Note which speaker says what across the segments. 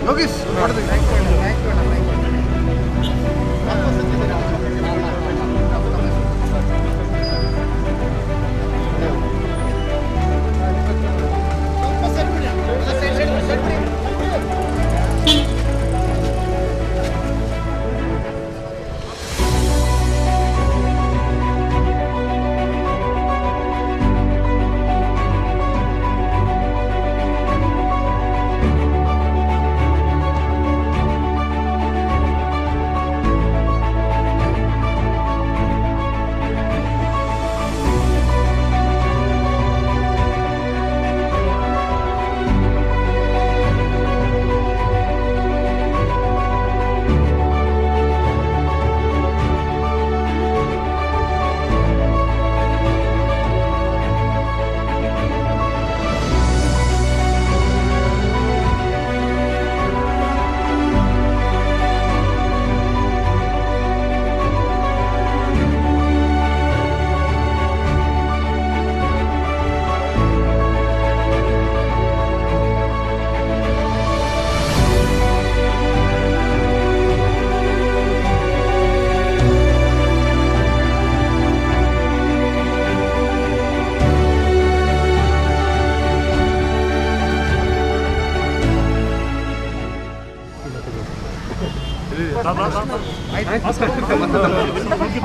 Speaker 1: ಯೋಗೀಶ್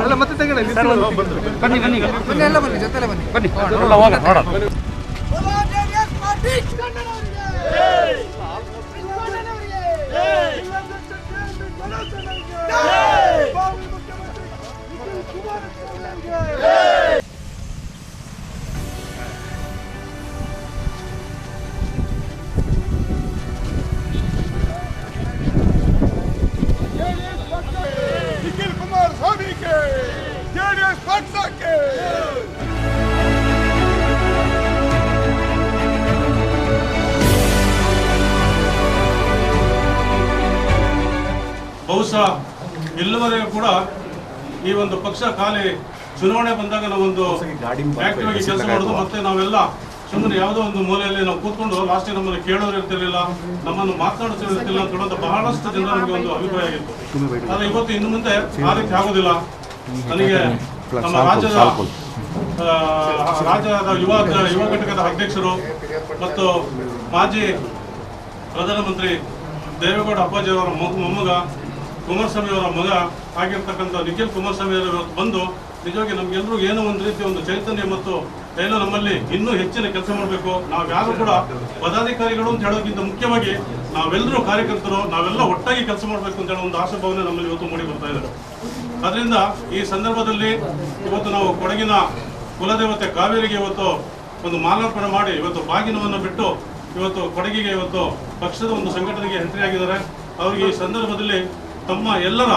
Speaker 1: ಅಲ್ಲ ಮತ್ತೆ ತಗೊಳ್ಳಿ ಬನ್ನಿ ಬನ್ನಿ ಬನ್ನಿ ಎಲ್ಲ ಬನ್ನಿ ಜೊತೆಲೆ ಬನ್ನಿ ಬನ್ನಿ ಎಲ್ಲ ಹೋಗೋಣ ನೋಡೋಣ
Speaker 2: ಬಹುಶಃ ಇಲ್ಲಿವರೆಗೂ ಕೂಡ ಈ ಒಂದು ಪಕ್ಷ ಖಾಲಿ ಚುನಾವಣೆ ಬಂದಾಗ ನಾವೊಂದು ಆಕ್ಟಿವ್ ಆಗಿ ಕೆಲಸ ಮಾಡೋದು, ಮತ್ತೆ ನಾವೆಲ್ಲ ಸುಮ್ಮನೆ ಯಾವುದೋ ಒಂದು ಮೂಲೆಯಲ್ಲಿ ನಾವು ಕೂತ್ಕೊಂಡು ಲಾಸ್ಟ್ ನಮ್ಮನ್ನು ಕೇಳೋರು ಇರ್ತಿರ್ಲಿಲ್ಲ, ನಮ್ಮನ್ನು ಮಾತನಾಡಿಸಿರ್ತಿಲ್ಲ ಅಂತ ಹೇಳೋದು ಬಹಳಷ್ಟು ಜನ ನಮಗೆ ಒಂದು ಅಭಿಪ್ರಾಯ ಆಗಿತ್ತು. ಆದರೆ ಇವತ್ತು ಇನ್ನು ಮುಂದೆ ಆ ರೀತಿ ಆಗೋದಿಲ್ಲ. ನನಗೆ ನಮ್ಮ ರಾಜ್ಯದ ಯುವ ಘಟಕದ ಅಧ್ಯಕ್ಷರು ಮತ್ತು ಮಾಜಿ ಪ್ರಧಾನಮಂತ್ರಿ ದೇವೇಗೌಡ ಅಪ್ಪಾಜಿ ಅವರ ಮೊಮ್ಮಗ ಕುಮಾರಸ್ವಾಮಿ ಅವರ ಮಗ ಆಗಿರ್ತಕ್ಕಂಥ ನಿಖಿಲ್ ಕುಮಾರಸ್ವಾಮಿ ಅವರು ಬಂದು ನಿಜವಾಗಿ ನಮ್ಗೆಲ್ಲರೂ ಏನೋ ಒಂದು ರೀತಿ ಒಂದು ಚೈತನ್ಯ ಮತ್ತು ಏನೋ ನಮ್ಮಲ್ಲಿ ಇನ್ನೂ ಹೆಚ್ಚಿನ ಕೆಲಸ ಮಾಡಬೇಕು, ನಾವ್ಯಾರು ಕೂಡ ಪದಾಧಿಕಾರಿಗಳು ಅಂತ ಹೇಳೋಕ್ಕಿಂತ ಮುಖ್ಯವಾಗಿ ನಾವೆಲ್ಲರೂ ಕಾರ್ಯಕರ್ತರು, ನಾವೆಲ್ಲ ಒಟ್ಟಾಗಿ ಕೆಲಸ ಮಾಡಬೇಕು ಅಂತ ಹೇಳೋ ಒಂದು ಆಶಾಭಾವನೆ ನಮ್ಮಲ್ಲಿ ಇವತ್ತು ಮೂಡಿ ಬರ್ತಾ ಇದೆ. ಅದರಿಂದ ಈ ಸಂದರ್ಭದಲ್ಲಿ ಇವತ್ತು ನಾವು ಕೊಡಗಿನ ಕುಲದೇವತೆ ಕಾವೇರಿಗೆ ಇವತ್ತು ಒಂದು ಮಾಲಾರ್ಪಣೆ ಮಾಡಿ ಇವತ್ತು ಬಾಗಿನವನ್ನು ಬಿಟ್ಟು ಇವತ್ತು ಕೊಡಗಿಗೆ ಇವತ್ತು ಪಕ್ಷದ ಒಂದು ಸಂಘಟನೆಗೆ ಎಂಟ್ರಿ ಆಗಿದ್ದಾರೆ. ಅವರಿಗೆ ಈ ಸಂದರ್ಭದಲ್ಲಿ ತಮ್ಮ ಎಲ್ಲರ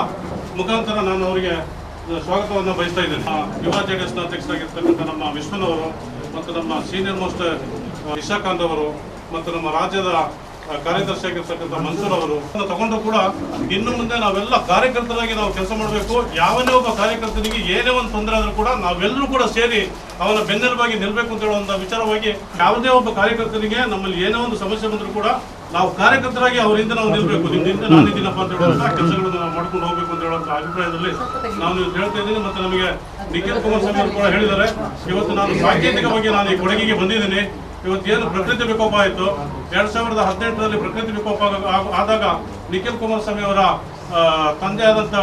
Speaker 2: ಮುಖಾಂತರ ನಾನು ಅವರಿಗೆ ಸ್ವಾಗತವನ್ನು ಬಯಸ್ತಾ ಇದ್ದೇನೆ. ಯುವ ಜೆಡಿಎಸ್ನ ಅಧ್ಯಕ್ಷರಾಗಿರ್ತಕ್ಕಂಥ ನಮ್ಮ ವಿಶ್ವನವರು ಮತ್ತು ನಮ್ಮ ಸೀನಿಯರ್ ಮೋಸ್ಟ್ ಇಶಾಕಾಂತ್ ಅವರು ಮತ್ತು ನಮ್ಮ ರಾಜ್ಯದ ಕಾರ್ಯದರ್ಶಿ ಆಗಿರ್ತಕ್ಕಂಥ ಮನ್ಸೂರ್ ಅವರು ತಗೊಂಡು ಕೂಡ ಇನ್ನು ಮುಂದೆ ನಾವೆಲ್ಲ ಕಾರ್ಯಕರ್ತರಾಗಿ ನಾವು ಕೆಲಸ ಮಾಡಬೇಕು. ಯಾವನೇ ಒಬ್ಬ ಕಾರ್ಯಕರ್ತನಿಗೆ ಏನೇ ಒಂದು ತೊಂದರೆ ಆದರೂ ಕೂಡ ನಾವೆಲ್ಲರೂ ಕೂಡ ಸೇರಿ ಅವನ ಬೆನ್ನೆಲುಬಾಗಿ ನಿಲ್ಲಬೇಕು ಅಂತ ಹೇಳುವಂಥ ವಿಚಾರವಾಗಿ ಯಾವುದೇ ಒಬ್ಬ ಕಾರ್ಯಕರ್ತನಿಗೆ ನಮ್ಮಲ್ಲಿ ಏನೇ ಒಂದು ಸಮಸ್ಯೆ ಬಂದರೂ ಕೂಡ ನಾವು ಕಾರ್ಯಕರ್ತರಾಗಿ ಅವರಿಂದ ನಾವು ನಿಲ್ಲಬೇಕು, ನಿಮ್ಮಿಂದ ನಾನಿದ್ದೀನಪ್ಪ ಅಂತ ಹೇಳುವಂಥ ಕೆಲಸಗಳನ್ನು ನಾವು ಮಾಡ್ಕೊಂಡು ಹೋಗ್ಬೇಕು ಅಂತ ಹೇಳುವಂಥ ಅಭಿಪ್ರಾಯದಲ್ಲಿ ನಾನು ಹೇಳ್ತಾ ಇದ್ದೀನಿ. ಮತ್ತು ನಮಗೆ ನಿಖಿಲ್ ಕುಮಾರಸ್ವಾಮಿ ಅವರು ಕೂಡ ಹೇಳಿದ್ದಾರೆ, ಇವತ್ತು ನಾನು ಸಾಂಕೇತಿಕವಾಗಿ ನಾನು ಈ ಕೊಡಗಿಗೆ ಬಂದಿದ್ದೀನಿ. ಇವತ್ತೇನು ಪ್ರಕೃತಿ ವಿಕೋಪ ಆಯಿತು 2018ರಲ್ಲಿ ಪ್ರಕೃತಿ ವಿಕೋಪ ಆದಾಗ ನಿಖಿಲ್ ಕುಮಾರಸ್ವಾಮಿ ಅವರ ತಂದೆ ಆದಂಥ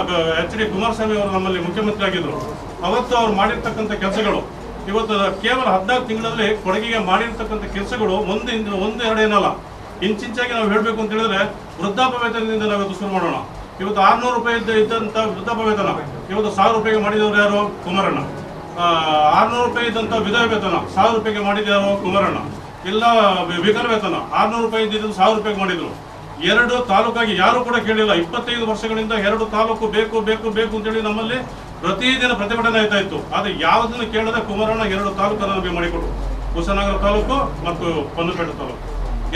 Speaker 2: HD ಕುಮಾರಸ್ವಾಮಿ ಅವರು ನಮ್ಮಲ್ಲಿ ಮುಖ್ಯಮಂತ್ರಿ ಆಗಿದ್ರು. ಅವತ್ತು ಅವ್ರು ಮಾಡಿರ್ತಕ್ಕಂಥ ಕೆಲಸಗಳು ಇವತ್ತು ಕೇವಲ 14 ತಿಂಗಳಲ್ಲಿ ಕೊಡಗಿಗೆ ಮಾಡಿರ್ತಕ್ಕಂಥ ಕೆಲಸಗಳು ಒಂದು ಎರಡು ಏನಲ್ಲ, ಇಂಚಿಂಚಾಗಿ ನಾವು ಹೇಳಬೇಕು ಅಂತ ಹೇಳಿದ್ರೆ ವೃದ್ಧಾಪ್ಯ ವೇತನದಿಂದ ನಾವು ಇವತ್ತು ಶುರು ಮಾಡೋಣ. ಇವತ್ತು 600 ರೂಪಾಯಿ ಇದ್ದಂಥ ವೃದ್ಧಾಪ್ಯ ವೇತನ ಇವತ್ತು 1000 ರೂಪಾಯಿಗೆ ಮಾಡಿದವರು ಯಾರು? ಕುಮಾರಣ್ಣ. 600 ರೂಪಾಯಿ ಇದ್ದಂಥ ವಿಧವಾ ವೇತನ 1000 ರೂಪಾಯಿಗೆ ಮಾಡಿದ್ಯಾರು? ಕುಮಾರಣ್ಣ. ಇಲ್ಲ ವಿಕಲ ವೇತನ 600 ರೂಪಾಯಿ ಇದ್ದಿದ್ದು 1000 ರೂಪಾಯಿಗೆ ಮಾಡಿದ್ರು. 2 ತಾಲೂಕಾಗಿ ಯಾರು ಕೂಡ ಕೇಳಿಲ್ಲ. 25 ವರ್ಷಗಳಿಂದ 2 ತಾಲೂಕು ಬೇಕು ಬೇಕು ಬೇಕು ಅಂತೇಳಿ ನಮ್ಮಲ್ಲಿ ಪ್ರತಿದಿನ ಪ್ರತಿಭಟನೆ ಆಯ್ತಾ ಇತ್ತು. ಆದರೆ ಯಾವುದನ್ನು ಕೇಳದೆ ಕುಮಾರಣ್ಣ 2 ತಾಲೂಕನ್ನು ನಮಗೆ ಮಾಡಿಕೊಟ್ರು. ಹೊಸನಗರ ತಾಲೂಕು ಮತ್ತು ಪೊನ್ನಪೇಟೆ ತಾಲೂಕು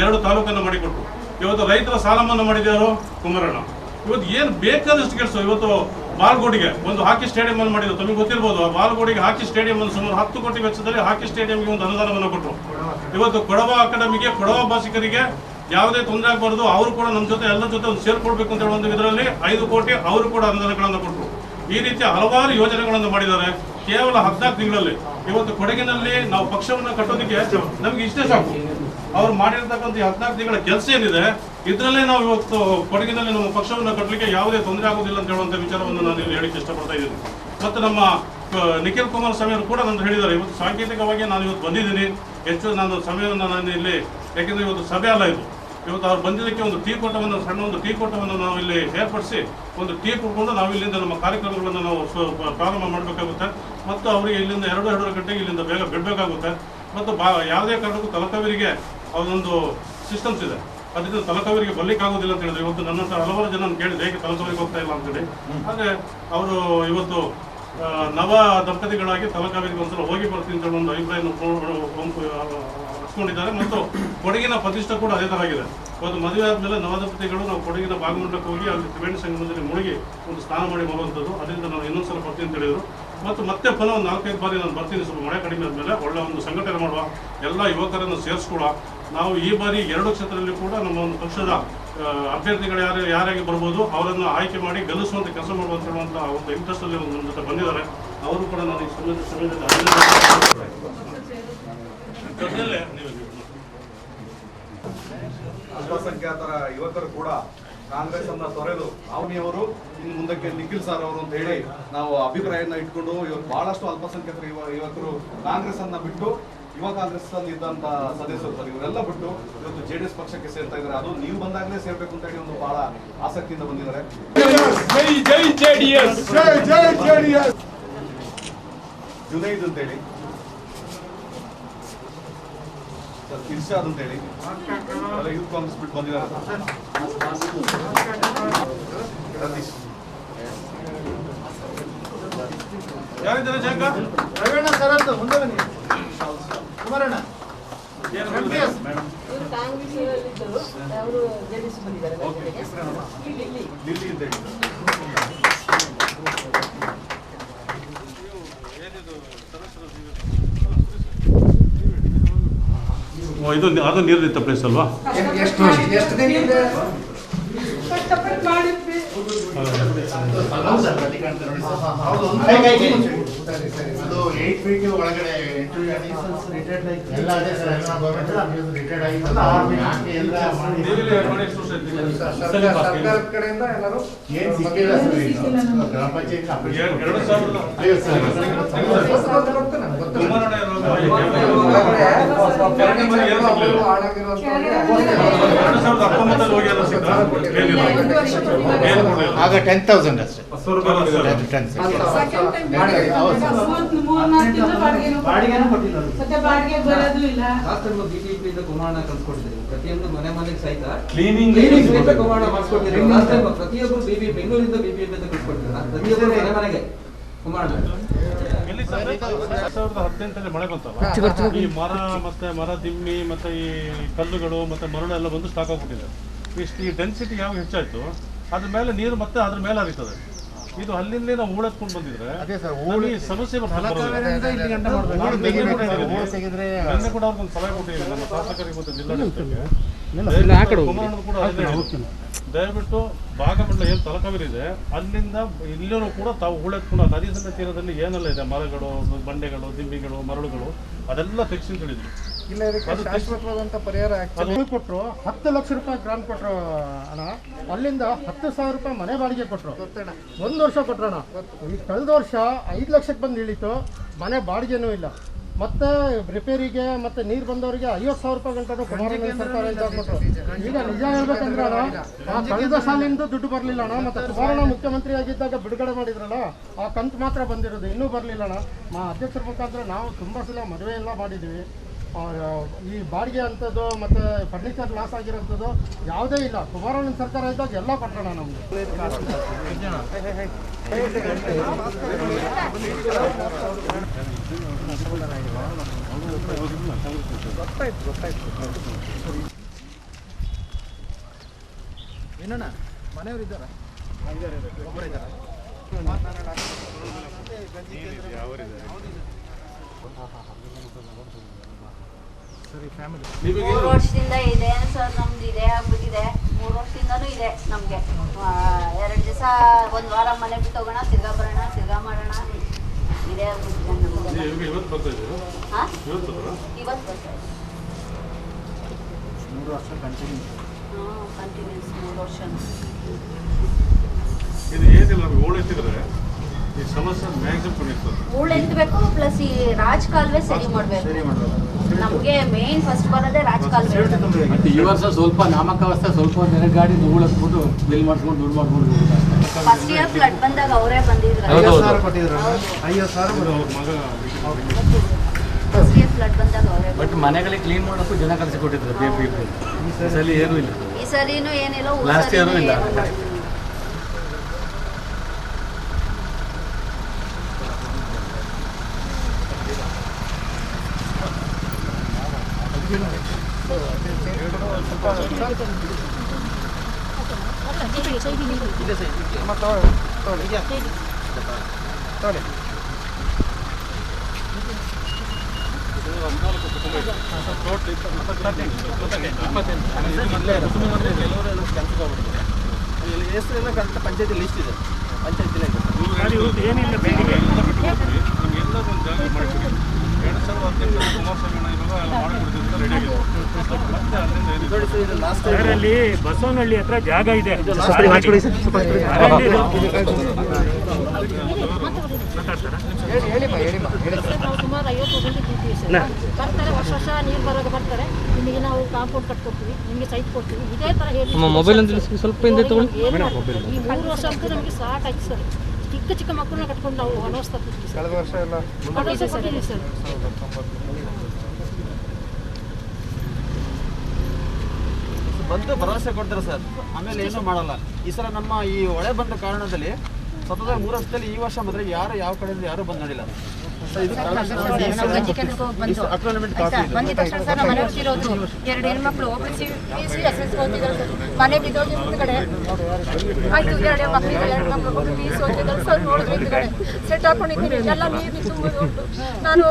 Speaker 2: 2 ತಾಲೂಕನ್ನು ಮಾಡಿಕೊಟ್ರು. ಇವತ್ತು ರೈತರ ಸಾಲ ಮನ್ನಾ ಮಾಡಿದ್ಯಾರು? ಕುಮಾರಣ್ಣ. ಇವತ್ತು ಏನು ಬೇಕಾದಷ್ಟು ಕೆಲಸ ಇವತ್ತು ಬಾಲ್ಗೋಡಿಗೆ ಒಂದು ಹಾಕಿ ಸ್ಟೇಡಿಯಂ ಅನ್ನು ಮಾಡಿದ್ರು. ತಮಗೆ ಗೊತ್ತಿರ್ಬೋದು, ಬಾಲ್ಗೋಡಿಗೆ ಹಾಕಿ ಸ್ಟೇಡಿಯಂ ಅನ್ನು ಸುಮಾರು 10 ಕೋಟಿ ವೆಚ್ಚದಲ್ಲಿ ಹಾಕಿ ಸ್ಟೇಡಿಯಂಗೆ ಒಂದು ಅನುದಾನವನ್ನು ಕೊಟ್ಟರು. ಇವತ್ತು ಕೊಡವ ಅಕಾಡೆಮಿಗೆ, ಕೊಡವ ಭಾಷಿಕರಿಗೆ ಯಾವುದೇ ತೊಂದರೆ ಆಗಬಾರ್ದು, ಅವರು ಕೂಡ ನಮ್ಮ ಜೊತೆ ಎಲ್ಲರ ಜೊತೆ ಒಂದು ಸೇರ್ಕೊಳ್ಬೇಕು ಅಂತ ಹೇಳೋ ಒಂದು ಇದರಲ್ಲಿ 5 ಕೋಟಿ ಅವರು ಕೂಡ ಅನುದಾನಗಳನ್ನು ಕೊಟ್ಟರು. ಈ ರೀತಿಯ ಹಲವಾರು ಯೋಜನೆಗಳನ್ನು ಮಾಡಿದ್ದಾರೆ ಕೇವಲ 14 ತಿಂಗಳಲ್ಲಿ. ಇವತ್ತು ಕೊಡಗಿನಲ್ಲಿ ನಾವು ಪಕ್ಷವನ್ನು ಕಟ್ಟೋದಕ್ಕೆ ನಮ್ಗೆ ಇಷ್ಟೇ ಸಾಕು. ಅವ್ರು ಮಾಡಿರ್ತಕ್ಕಂಥ 14 ತಿಂಗಳ ಕೆಲಸ ಏನಿದೆ, ಇದರಲ್ಲೇ ನಾವು ಇವತ್ತು ಕೊಡಗಿನಲ್ಲಿ ನಮ್ಮ ಪಕ್ಷವನ್ನು ಕಟ್ಟಲಿಕ್ಕೆ ಯಾವುದೇ ತೊಂದರೆ ಆಗುವುದಿಲ್ಲ ಅಂತ ಹೇಳುವಂಥ ವಿಚಾರವನ್ನು ನಾನು ಇಲ್ಲಿ ಹೇಳಿಕ್ಕೆ ಇಷ್ಟಪಡ್ತಾ ಇದ್ದೀನಿ. ಮತ್ತು ನಮ್ಮ ನಿಖಿಲ್ ಕುಮಾರಸ್ವಾಮಿ ಅವರು ಕೂಡ ನಾನು ಹೇಳಿದ್ದಾರೆ, ಇವತ್ತು ಸಾಂಕೇತಿಕವಾಗಿ ನಾನು ಇವತ್ತು ಬಂದಿದ್ದೀನಿ, ಹೆಚ್ಚು ನಾನು ಸಮಯವನ್ನು ನಾನು ಇಲ್ಲಿ, ಯಾಕೆಂದರೆ ಇವತ್ತು ಸಭೆ ಅಲ್ಲ ಇದು, ಇವತ್ತು ಅವ್ರು ಬಂದಿದ್ದಕ್ಕೆ ಒಂದು ಟೀ ಕೂಟವನ್ನು, ಸಣ್ಣ ಒಂದು ಟೀ ಕೂಟವನ್ನು ನಾವು ಇಲ್ಲಿ ಏರ್ಪಡಿಸಿ ಒಂದು ಟೀ ಕುಡ್ಕೊಂಡು ನಾವು ಇಲ್ಲಿಂದ ನಮ್ಮ ಕಾರ್ಯಕ್ರಮಗಳನ್ನು ನಾವು ಪ್ರಾರಂಭ ಮಾಡಬೇಕಾಗುತ್ತೆ. ಮತ್ತು ಅವರಿಗೆ ಇಲ್ಲಿಂದ 2-2:30 ಗಂಟೆಗೆ ಇಲ್ಲಿಂದ ಬೇಗ ಬಿಡಬೇಕಾಗುತ್ತೆ. ಮತ್ತು ಯಾವುದೇ ಕಾರಣಕ್ಕೂ ತಲಕಾವೇರಿಗೆ ಅವರೊಂದು ಸಿಸ್ಟಮ್ಸ್ ಇದೆ, ಅದರಿಂದ ತಲಕಾವೇರಿಗೆ ಬರ್ಲಿಕ್ಕಾಗೋದಿಲ್ಲ ಅಂತ ಹೇಳಿದ್ರು. ಇವತ್ತು ನನ್ನ ಹತ್ರ ಹಲವಾರು ಜನ ಕೇಳಿದೆ ಹೇಗೆ ತಲಕಾವೇರಿಗೆ ಹೋಗ್ತಾ ಇಲ್ಲ ಅಂತೇಳಿ. ಆದರೆ ಅವರು ಇವತ್ತು ನವ ದಂಪತಿಗಳಾಗಿ ತಲಕಾವೇರಿಗೆ ಒಂದ್ಸಲ ಹೋಗಿ ಬರ್ತೀನಿ ಅಂತ ಒಂದು ಅಭಿಪ್ರಾಯವನ್ನು ಹಚ್ಕೊಂಡಿದ್ದಾರೆ. ಮತ್ತು ಕೊಡಗಿನ ಪ್ರತಿಷ್ಠೆ ಕೂಡ ಅದೇ ಥರ ಆಗಿದೆ. ಇವತ್ತು ಮದುವೆ ಆದಮೇಲೆ ನವದಂಪತಿಗಳು ನಾವು ಕೊಡಗಿನ ಭಾಗಮಂಡಲಕ್ಕೆ ಹೋಗಿ ಅಲ್ಲಿ ತ್ರಿವೇಣಿ ಸಂಗಮದಲ್ಲಿ ಮುಳುಗಿ ಒಂದು ಸ್ನಾನ ಮಾಡಿ ಹೋಗುವಂಥದ್ದು. ಅದರಿಂದ ನಾವು ಇನ್ನೊಂದ್ಸಲ ಬರ್ತೀನಿ ಅಂತ ಹೇಳಿದರು. ಮತ್ತು ಮತ್ತೆ ಪುನಃ ಒಂದು 4-5 ಬಾರಿ ನಾನು ಬರ್ತೀನಿ, ಸ್ವಲ್ಪ ಮಳೆ ಕಡಿಮೆ ಆದಮೇಲೆ ಒಳ್ಳೆ ಒಂದು ಸಂಘಟನೆ ಮಾಡುವ, ಎಲ್ಲ ಯುವಕರನ್ನು ಸೇರಿಸ್ಕೊಳ್ಳುವ. ನಾವು ಈ ಬಾರಿ 2 ಕ್ಷೇತ್ರದಲ್ಲಿ ಕೂಡ ನಮ್ಮ ಒಂದು ಪಕ್ಷದ ಅಭ್ಯರ್ಥಿಗಳು ಯಾರಾಗಿ ಬರ್ಬೋದು ಅವರನ್ನು ಆಯ್ಕೆ ಮಾಡಿ ಗೆಲ್ಲಿಸುವಂಥ ಕೆಲಸ ಮಾಡುವಂತ ಹೇಳುವಂಥ ಒಂದು ಇಂಟ್ರೆಸ್ಟಲ್ಲಿ ನಮ್ಮ ಜೊತೆ ಬಂದಿದ್ದಾರೆ. ಅವರು ಕೂಡ ನಾನು ಈ ಸಮಯದಲ್ಲಿ
Speaker 3: ಅಲ್ಪಸಂಖ್ಯಾತರ ಯುವಕರು ಕೂಡ ಕಾಂಗ್ರೆಸ್ ಅನ್ನ ತೊರೆದು ಅವನಿಯವರು ಇನ್ನು ಮುಂದಕ್ಕೆ ನಿಖಿಲ್ ಸರ್ ಅವರು ಅಂತ ಹೇಳಿ ನಾವು ಅಭಿಪ್ರಾಯನ ಇಟ್ಕೊಂಡು ಇವತ್ತು ಬಹಳಷ್ಟು ಅಲ್ಪಸಂಖ್ಯಾತರ ಯುವಕರು ಕಾಂಗ್ರೆಸ್ ಅನ್ನ ಬಿಟ್ಟು ಯುವ ಕಾಂಗ್ರೆಸ್ ಅಲ್ಲಿ ಇದ್ದಂತ ಸದಸ್ಯರು ಸರ್ ಇವರೆಲ್ಲ ಬಿಟ್ಟು ಇವತ್ತು JDS ಪಕ್ಷಕ್ಕೆ ಸೇರ್ತಾ ಇದ್ದಾರೆ. ಅದು ನೀವು ಬಂದಾಗಲೇ ಸೇರ್ಬೇಕು ಅಂತ ಹೇಳಿ ಒಂದು ಬಹಳ ಆಸಕ್ತಿಯಿಂದ ಬಂದಿದ್ದಾರೆ. ಜುನೈದ್ ಅಂತೇಳಿ ಸರ್, ಇರ್ಷಾದ್ ಅಂತೇಳಿ ಯೂತ್ ಕಾಂಗ್ರೆಸ್ ಬಿಟ್ಟು ಬಂದಿದ್ದಾರೆ. ಸತೀಶ್
Speaker 2: ಯಾರಿದ್ದಾರೆ ಜಯಕ
Speaker 1: ರವೀಣ ಸರ್ ಅಂತ ಮುಂದೆ ಬನ್ನಿ. ಕುಮಾರಣ್ಣ
Speaker 3: ದಿಲ್ಲಿ ಅಂತೇಳಿ
Speaker 2: ಇದು ಅದು ನಿರ್ದಿಷ್ಟ ಪ್ಲೇಸ್ ಅಲ್ವಾ?
Speaker 1: ಎಷ್ಟು ದಿನದಿಂದ
Speaker 4: ಅದು 8 ಫೀಟ್ ಒಳಗಡೆ ಎಲ್ಲ ಅದೇ ಸರ್, ಎಲ್ಲ ಗೌರ್ಮೆಂಟ್ ರಿಟೈರ್ಡ್ ಆಗಿದ್ದಲ್ಲ
Speaker 1: ಸರ್ಕಾರದ ಕಡೆಯಿಂದ ಎಲ್ಲರೂ
Speaker 4: ಏನು ಸಿಕ್ಕಿಲ್ಲ ಸರ್. ಗ್ರಾಮ ಪಂಚಾಯತ್
Speaker 2: 2019
Speaker 4: ಆಗ 10,000 ಅಷ್ಟೇ.
Speaker 5: ಕುಮಾರಣ್ಣ ಕಲ್ಸ್ಕೊಟ್ಟಿದ್ದೀರಿ, ಪ್ರತಿಯೊಂದು ಮನೆ ಮನೆಗೆ ಸಹಿತ
Speaker 1: ಕ್ಲೀನಿಂಗ್
Speaker 5: ಕುಮಾರಣ್ಣ ಮಾಡಿಸ್ಕೊಟ್ಟಿದ್ದೀರಿ. ಪ್ರತಿಯೊಬ್ಬರು ಬೆಂಗಳೂರಿಂದ BBMP ಅಂತ ಕಲ್ಸ್ಕೊಟ್ಟಿದ್ದೀರಾ, ಪ್ರತಿಯೊಬ್ಬರು ಮನೆ ಮನೆಗೆ ಕುಮಾರಣ್ಣ.
Speaker 2: 2018 ಮಳೆ ಬಂತಲ್ಲ, ಈ ಮರ ಮತ್ತೆ ಮರ ದಿಮ್ಮಿ ಮತ್ತೆ ಈ ಕಲ್ಲುಗಳು ಮತ್ತೆ ಮರಳು ಎಲ್ಲ ಬಂದು ಸ್ಟಾಕ್ ಆಗ್ಬಿಟ್ಟಿದೆ. ಇಷ್ಟು ಈ ಡೆನ್ಸಿಟಿ ಯಾವಾಗ ಹೆಚ್ಚಾಯ್ತು ಅದ್ರ ಮೇಲೆ ನೀರು ಮತ್ತೆ ಅದ್ರ ಮೇಲೆ ಹರಿತದೆ. ಇದು ಅಲ್ಲಿಂದಲೇ ನಾವು ಹೂಳೆತ್ಕೊಂಡು ಬಂದಿದ್ರೆ ಈ ಸಮಸ್ಯೆ ಕೂಡ ಅವ್ರಿಗೊಂದು ಸಲಹೆ ಕೊಟ್ಟಿದ್ದೀವಿ ನಮ್ಮ ಶಾಸಕರಿಗೆ ಮತ್ತು ಜಿಲ್ಲಾಡಳಿತಕ್ಕೆ. ಕುಮಾರಣ್ಣ ಕೂಡ ದಯವಿಟ್ಟು ಭಾಗಮಂಡಲ ಏನು ತಲಕಾವೇರಿ ಇದೆ ಅಲ್ಲಿಂದ ಇಲ್ಲೂ ಕೂಡ ತಾವು ಹೂಳೆತ್ಕೊಂಡು ನದಿ ಸಂದ ತೀರದಲ್ಲಿ ಏನೆಲ್ಲ ಇದೆ ಮರಗಳು, ಬಂಡೆಗಳು, ದಿಮ್ಮಿಗಳು, ಮರಳುಗಳು ಅದೆಲ್ಲ ತೆಗೆಸಿ ತಿಳಿದ್ವಿ.
Speaker 1: ಇಲ್ಲ ಇದಕ್ಕೆ ಶಾಶ್ವತವಾದಂಥ ಪರಿಹಾರ
Speaker 6: ಕೊಟ್ಟರು. 10 ಲಕ್ಷ ರೂಪಾಯಿ ಗ್ರಾಂಟ್ ಕೊಟ್ಟರು ಅಣ್ಣ. ಅಲ್ಲಿಂದ 10,000 ರೂಪಾಯಿ ಮನೆ ಬಾಡಿಗೆ ಕೊಟ್ಟರು. 1 ವರ್ಷ ಕೊಟ್ರಣ. ಈ ಕಳೆದ ವರ್ಷ 5 ಲಕ್ಷಕ್ಕೆ ಬಂದು ಇಳೀತು. ಮನೆ ಬಾಡಿಗೆನೂ ಇಲ್ಲ. ಮತ್ತೆ ರಿಪೇರಿಗೆ ಮತ್ತೆ ನೀರು ಬಂದವರಿಗೆ 50,000 ರೂಪಾಯಿ ಗಂಟೆ ಕುಮಾರಣ್ಣ ಸರ್ಕಾರ ಇದಾಗ್ಬಿಟ್ರು. ಈಗ ನಿಜ ಹೇಳ್ಬೇಕಂದ್ರೆ ಅಣ್ಣ, ಕಳೆದ ಸಾಲಿಂದ ದುಡ್ಡು ಬರಲಿಲ್ಲ ಅಣ್ಣ. ಮತ್ತೆ ಕುಮಾರಣ್ಣ ಮುಖ್ಯಮಂತ್ರಿ ಆಗಿದ್ದಾಗ ಬಿಡುಗಡೆ ಮಾಡಿದ್ರಲ್ಲ, ಆ ಕಂತು ಮಾತ್ರ ಬಂದಿರೋದು, ಇನ್ನೂ ಬರಲಿಲ್ಲ ಅಣ್ಣ. ಅಧ್ಯಕ್ಷರ ಮುಖಾಂತರ ನಾವು ತುಂಬ ಸಲ ಮದುವೆ ಎಲ್ಲ ಮಾಡಿದ್ದೀವಿ. ಈ ಬಾಡಿಗೆ ಅಂಥದ್ದು ಮತ್ತು ಫರ್ನಿಚರ್ ಲಾಸ್ ಆಗಿರೋಂಥದ್ದು ಯಾವುದೇ ಇಲ್ಲ. ಕುಮಾರಣ್ಣನ ಸರ್ಕಾರ ಇದ್ದಾಗ ಎಲ್ಲ ಕೊಟ್ಟಣ ನಮಗೆ.
Speaker 1: ಏನಣ್ಣ ಮನೆಯವರು ಇದ್ದಾರಾ? ಒಬ್ಬರು ಇದ್ದಾರಾ?
Speaker 2: ನಿಮಗೆ
Speaker 7: 3 ವರ್ಷದಿಂದ ಇದೆ ಸರ್, ನಮ್ದು ಇದೆ ಆಗ್ಬಿಟ್ಟಿದೆ. 3 ವರ್ಷದಿಂದನೂ ಇದೆ ನಮಗೆ. 2 ದಿವಸ 1 ವಾರ ಮನೆ ಬಿಟ್ಟು ಹೋಗೋಣ, ತಿರ್ಗಾ ಬರೋಣ, ತಿರ್ಗಾ ಮಾಡೋಣ, ಇದೇ ಆಗ್ಬಿಟ್ಟಿದೆ ನಮಗೆ.
Speaker 2: ಇವತ್ತು ಬರ್ತಾ ಇದ್ದೀರಾ?
Speaker 7: ಹಾಂ,
Speaker 2: ಇವತ್ತು
Speaker 7: ಇವತ್ತು ಬರ್ತಾ ಇದೆ.
Speaker 4: 3 ವರ್ಷ ಕಂಟಿನ್ಯೂ.
Speaker 7: ಕಂಟಿನ್ಯೂಸ್ 3 ವರ್ಷ.
Speaker 2: ಇದು ಏನಿಲ್ಲ, ನಮಗೆ ಓಡೈತಿದ್ರೆ ಈ ಸಮಸ್ಯೆ ಮ್ಯಾಕ್ಸಿಮಮ್ ಕೊಟ್ಟಿರ್ತದೆ.
Speaker 7: ಹೂಳೆತ್ತಬೇಕು ಪ್ಲಸ್ ಈ ರಾಜಕಾಲುವೆ ಸರಿ ಮಾಡಬೇಕು. ನಮಗೆ ಮೇನ್ ಫಸ್ಟ್ ಬರೋದೇ ರಾಜಕಾಲುವೆ.
Speaker 5: ಮತ್ತೆ ಈ ವರ್ಷ ಸ್ವಲ್ಪ ನಾಮಕಾವಸ್ಥೆ, ಸ್ವಲ್ಪ 2 ಗಾಡಿ ಧೂಳು ಹತ್ಬಿಟ್ಟು ಬಿಲ್ ಮಾಡಿಸ್ಕೊಂಡು ದುಡ್ಡು ಮಾಡ್ಕೊಂಡು
Speaker 7: ಫಸ್ಟ್ ಇಯರ್ ಫ್ಲಡ್ ಬಂದಾಗ ಅವರೇ ಬಂದಿದ್ರು. ಫಸ್ಟ್ ಇಯರ್ ಫ್ಲಡ್ ಬಂದಾಗ ಅವರೇ.
Speaker 5: ಬಟ್ ಮನೆಗಳಿಗೆ ಕ್ಲೀನ್ ಮಾಡೋಕ್ಕೂ ಜನ ಕಳಿಸಿಕೊಟ್ಟಿದ್ರು BMP. ಈ ಸಲ ಏನೂ ಇಲ್ಲ.
Speaker 7: ಈ ಸರಿನೂ ಏನಿಲ್ಲ,
Speaker 5: ಲಾಸ್ಟ್ ಇಯರ್ ಇಲ್ಲ. ಹೆಸರೆಲ್ಲ ಕರೆಕ್ಟ್ ಪಂಚಾಯತಿ ಲಿಸ್ಟ್ ಇದೆ. ಪಂಚಾಯತಿ
Speaker 2: ಏನಿಲ್ಲ ಬೇಡಿಕೆ ನಿಮಗೆಲ್ಲ ಒಂದು ಜಾಗ ಮಾಡಿಕೊಡಿ. 2018 ಕುಮಾರಸ್ವಾಮಿ ಇವಾಗ ಎಲ್ಲ ಮಾಡಿಕೊಡ್ತಿದ್ದ ರೆಡಿ ಆಗಿದೆ. ಮತ್ತೆ ಅಲ್ಲಿಂದ
Speaker 8: ಅದರಲ್ಲಿ ಬಸವನಹಳ್ಳಿ ಹತ್ರ ಜಾಗ ಇದೆ.
Speaker 9: ನಾವು ಸುಮಾರು 50 ಹೋಗಿ ತಿಂತೀವಿ ಸರ್. ಬರ್ತಾರೆ ವರ್ಷ ವರ್ಷ ನೀರು ಬರೋದು ಬರ್ತಾರೆ, ನಿಮಗೆ ನಾವು ಕಾಂಪೌಂಡ್ ಕಟ್ಕೊಡ್ತೀವಿ, ನಿಮಗೆ ಸೈಟ್ ಕೊಡ್ತೀವಿ, ಇದೇ ಥರ ಹೇಳಿ
Speaker 8: ಮೊಬೈಲ್ ಅಂತ ಸ್ವಲ್ಪ ಹಿಂದೆ ತಗೊಂಡು
Speaker 9: ಈ 3 ವರ್ಷ ಅಂತೂ ನಮಗೆ ಸ್ಟಾರ್ಟ್ ಆಯ್ತು ಸರ್. ಚಿಕ್ಕ ಚಿಕ್ಕ ಮಕ್ಕಳನ್ನ ಕಟ್ಕೊಂಡು ನಾವು ಅನವಸ್ತಾ ಕೂತೀವಿ ಸರ್. ಕಳೆದ ವರ್ಷ ಎಲ್ಲ ಕೊಟ್ಟಿದ್ದೀವಿ ಸರ್.
Speaker 5: ಬಂದು ಭರವಸೆ ಕೊಡ್ತಾರೆ ಸರ್, ಆಮೇಲೆ ಏನೂ ಮಾಡಲ್ಲ. ಈ ಸಲ ನಮ್ಮ ಈ ಹೊಳೆ ಬಂದ ಕಾರಣದಲ್ಲಿ ಸತತ 3 ವರ್ಷದಲ್ಲಿ ಈ ವರ್ಷ ಬಂದರೆ ಯಾರು ಯಾವ ಕಡೆಯಿಂದ ಯಾರೂ ಬಂದು ನೋಡಿಲ್ಲ.
Speaker 9: ಬಂದಿದ ತಕ್ಷಣ ಸರ್ ನಮ್ಮ ಮನೆ ಹೋಗ್ತಿರೋದು 2 ಹೆಣ್ಮಕ್ಳು OBC SSLC ಓದಿದ್ದಾರೆ ಸರ್. ಮನೆ ಬಿದ್ದೋಗಿ ಮುಂದ್ಗಡೆ ಆಯ್ತು, 2 ಮಕ್ಕಳು 2 ಮಕ್ಕಳು PUC ಓದಿದ್ದಾರೆ ಸರ್. ನೋಡಿದ್ರೆ ಹಿಂದ್ಗಡೆ ಸೆಟ್ ಹಾಕೊಂಡಿದ್ದೀನಿ, ಎಲ್ಲ ನೀರು ತುಂಬೋದು. ನಾನು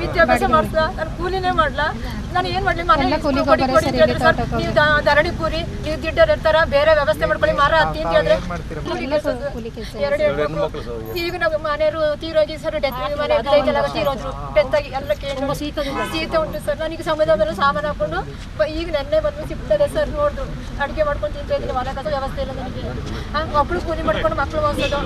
Speaker 9: ವಿದ್ಯಾಭ್ಯಾಸ ಮಾಡ್ತಾ ನಾನು ಕೂಲಿನೇ ಮಾಡ್ಲಾ, ನಾನು ಏನ್ ಮಾಡ್ಲಿ? ಮನೆ ಸರ್, ನೀವು ಧರಣಿ ಕೂಲಿ, ನೀವು ದುಡ್ಡರ್ ಇರ್ತಾರ, ಬೇರೆ ವ್ಯವಸ್ಥೆ ಮಾಡ್ಕೊಳ್ಳಿ, ಮರ ಹತ್ತಿ ಅಂತ ಹೇಳಿದ್ರೆ 2 ಹೆಣ್ಮಕ್ಳು. ಈಗ ನಾವು ಮನೆಯವರು ತೀರೋಗಿ ಸರ್, ಡೆತ್ ಮನೆ ತೀರೋದ್ರು, ಡೆತ್ ಆಗಿ ಎಲ್ಲ ಕೇಳಿ ಶೀತ ಉಂಟು ಸರ್. ನನಗೆ ಸಮುದಾಯದಲ್ಲೂ ಸಾಮಾನು ಹಾಕೊಂಡು ಈಗ ನೆನ್ನೆ ಬಂದು ಸಿಗ್ತದೆ ಸರ್. ನೋಡ್ದು ಅಡುಗೆ ಮಾಡ್ಕೊಂಡು ತಿಂತಾ ಇದ್ದೀನಿ, ಮನೆ ಕಸ ವ್ಯವಸ್ಥೆ ಇಲ್ಲ ನನಗೆ. ಮಕ್ಕಳು ಕೂಲಿ ಮಾಡ್ಕೊಂಡು ಮಕ್ಕಳು ಓದಿಸೋದು,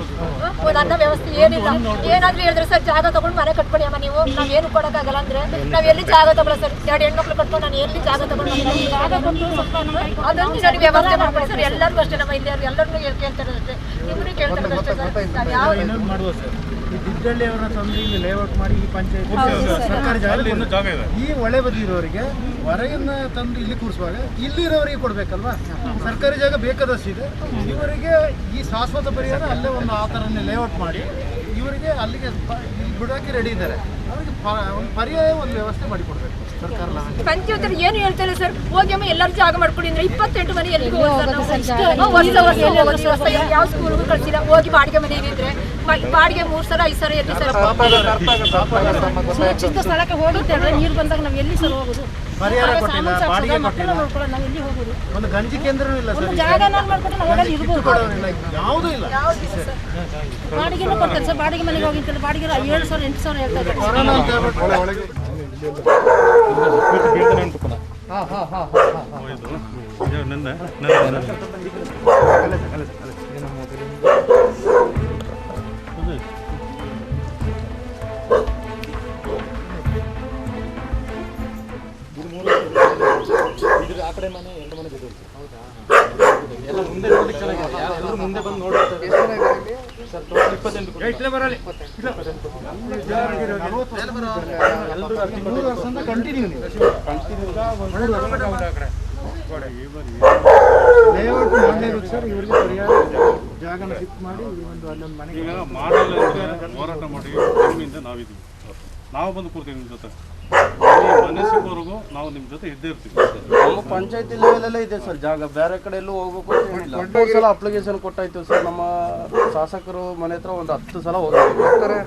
Speaker 9: ನನ್ನ ವ್ಯವಸ್ಥೆ ಏನಿಲ್ಲ. ಏನಾದ್ರೂ ಹೇಳಿದ್ರೆ ಸರ್, ಜಾಗ ತಗೊಂಡು ಮನೆ ಕಟ್ಕೊಳ್ಳಿ ಅಮ್ಮ ನೀವು, ನಾವೇನು ಕೊಡೋಕ್ಕಾಗಲ್ಲ ಅಂದ್ರೆ ನಾವು ಎಲ್ಲಿ ಜಾಗ ತಗೊಳ್ಳೋ ಸರ್. 2 ಹೆಣ್ಮಕ್ಳು ಕಟ್ಕೊಂಡು ನಾನು ಎಲ್ಲಿ ಜಾಗ ತಗೊಂಡು ಜಾಗ ಕೊಟ್ಟು ಸ್ವಲ್ಪ ಅದನ್ನು ನನಗೆ ವ್ಯವಸ್ಥೆ ಮಾಡ್ಕೊಳ್ಳಿ ಸರ್. ಎಲ್ಲರಿಗೂ ಅಷ್ಟೇ, ನಮ್ಮ ಇಲ್ಲಿಯವರು ಎಲ್ಲರನ್ನೂ ಕೇಳ್ತಾರೆ ಅಷ್ಟೇ, ನಿಮ್ಮನ್ನು ಕೇಳ್ತಾರೆ ಅಷ್ಟೇ ಸರ್. ನಾವು ಯಾವ
Speaker 8: ಮಾಡುವ ಸರ್, ಈ ದಿದ್ದಳ್ಳಿ ಅವರನ್ನ ತಂದು ಇಲ್ಲಿ ಲೇಔಟ್ ಮಾಡಿ ಈ ಪಂಚಾಯತ್ ಸರ್ಕಾರಿ ಜಾಗ ಇದೆ. ಈ ಹೊಳೆ ಬದಿರೋರಿಗೆ ಹೊರಗಿನ ತಂದು ಇಲ್ಲಿ ಕೂರಿಸುವಾಗ ಇಲ್ಲಿರೋರಿಗೆ ಕೊಡ್ಬೇಕಲ್ವಾ? ಸರ್ಕಾರಿ ಜಾಗ ಬೇಕಾದಷ್ಟಿದೆ. ಇವರಿಗೆ ಈ ಶಾಶ್ವತ ಪರಿಹಾರ ಅಲ್ಲೇ ಒಂದು ಆ ಥರನೇ ಲೇಔಟ್ ಮಾಡಿ ಇವರಿಗೆ ಅಲ್ಲಿಗೆ ಬಿಡೋಕೆ ರೆಡಿ ಇದ್ದಾರೆ. ಅವರಿಗೆ ಒಂದು ಪರ್ಯಾಯ ಒಂದು ವ್ಯವಸ್ಥೆ ಮಾಡಿ ಕೊಡಬೇಕು ಸರ್ಕಾರ.
Speaker 9: ಪಂಚಾಯತ್ ಏನು ಹೇಳ್ತಾರೆ ಸರ್, ಹೋಗಿ ಅಮ್ಮ ಎಲ್ಲರೂ ಜಾಗ ಮಾಡ್ಕೊಂಡಿದ್ರೆ 28 ಮನೆ ಎಲ್ಲಿಗೆ ಯಾವ ಸ್ಕೂಲ್ಗೂ ಕಳ್ಸಿಲ್ಲ. ಹೋಗಿ ಬಾಡಿಗೆ ಮನೆ ಇದ್ರೆ ಬಾಡಿಗೆ 3 ಸಲ 5 ಸಲ ಎಲ್ಲಿ ಸರ್ ಸುರಕ್ಷಿತ ಸ್ಥಳಕ್ಕೆ ಹೋಗುತ್ತೆ. ನೀರು ಬಂದಾಗ ನಾವು ಎಲ್ಲಿ ಸರ್ ಹೋಗೋದು?
Speaker 8: ಪರಿಹಾರ ಕೊಟ್ಟಿಲ್ಲ, ಬಾಡಿಗೆ ಕೊಟ್ಟಿಲ್ಲ,
Speaker 9: ನಾವು ಎಲ್ಲಿ ಹೋಗೋದು?
Speaker 8: ಒಂದು ಗಂಜಿ ಕೇಂದ್ರನೂ ಇಲ್ಲ ಸರ್.
Speaker 9: ಜಾಗ ಮಾಡ್ಕೊಂಡು ನಾವು ಹೋಗಲ್ಲಿ ಇರ್ಬೋದು,
Speaker 8: ಯಾವುದೂ ಇಲ್ಲ.
Speaker 9: ಬಾಡಿಗೆನೂ ಕೊಡ್ತಾರೆ ಸರ್. ಬಾಡಿಗೆ ಮನೆಗೆ ಹೋಗಿರ್ತಾರೆ, ಬಾಡಿಗೆ 7 ಸಾವಿರ 8 ಸಾವಿರ ಹೇಳ್ತಾರೆ.
Speaker 8: ಕೊರೋನಾ ಅಂತ ಹೇಳ್ಬಿಟ್ಟು
Speaker 5: ಆ ಕಡೆ ಮನೆ 2 ಮನೆ ಬಿದ್ದು ಎಲ್ಲ ಮುಂದೆ ನೋಡ್ಲಿಕ್ಕೆ ಚೆನ್ನಾಗಿದೆ. ಎಲ್ಲರೂ ಮುಂದೆ ಬಂದು ನೋಡ್ತಾರೆ ಸರ್. 28
Speaker 8: ಕಂಟಿನ್ಯೂ ಲೇಔಟ್ ಮಾಡಲೇಬೇಕು ಸರ್. ಇವರಿಗೆ ಪರಿಹಾರ ಜಾಗನ ಶಿಫ್ಟ್ ಮಾಡಿ ಒಂದು ಅಲ್ಲೊಂದು ಮನೆಗೆ
Speaker 2: ಈಗ ಮಾಡಲ್ಲ ಹೋರಾಟ ಮಾಡಿ ನಿಮ್ಮಿಂದ ನಾವಿದ್ದೀವಿ, ನಾವು ಬಂದು ಕೂರ್ತೀವಿ ನಿಮ್ಮ ಜೊತೆ. ಮನೆ ಸಿಗೋವರೆಗೂ ನಾವು ನಿಮ್ಮ ಜೊತೆ ಇದ್ದೇ ಇರ್ತೀವಿ.
Speaker 1: ನಮ್ಮ ಪಂಚಾಯತಿ ಲೆವೆಲಲ್ಲೇ ಇದೆ ಸರ್ ಜಾಗ, ಬೇರೆ ಕಡೆ ಎಲ್ಲೂ ಹೋಗ್ಬೇಕು ಅಂತ ಏನಿಲ್ಲ. 2 ಸಲ ಅಪ್ಲಿಕೇಶನ್ ಕೊಟ್ಟಾಯ್ತು ಸರ್. ನಮ್ಮ ಶಾಸಕರು ಮನೆ ಹತ್ರ ಒಂದು 10 ಸಲ ಹೋಗ್ತಾರೆ,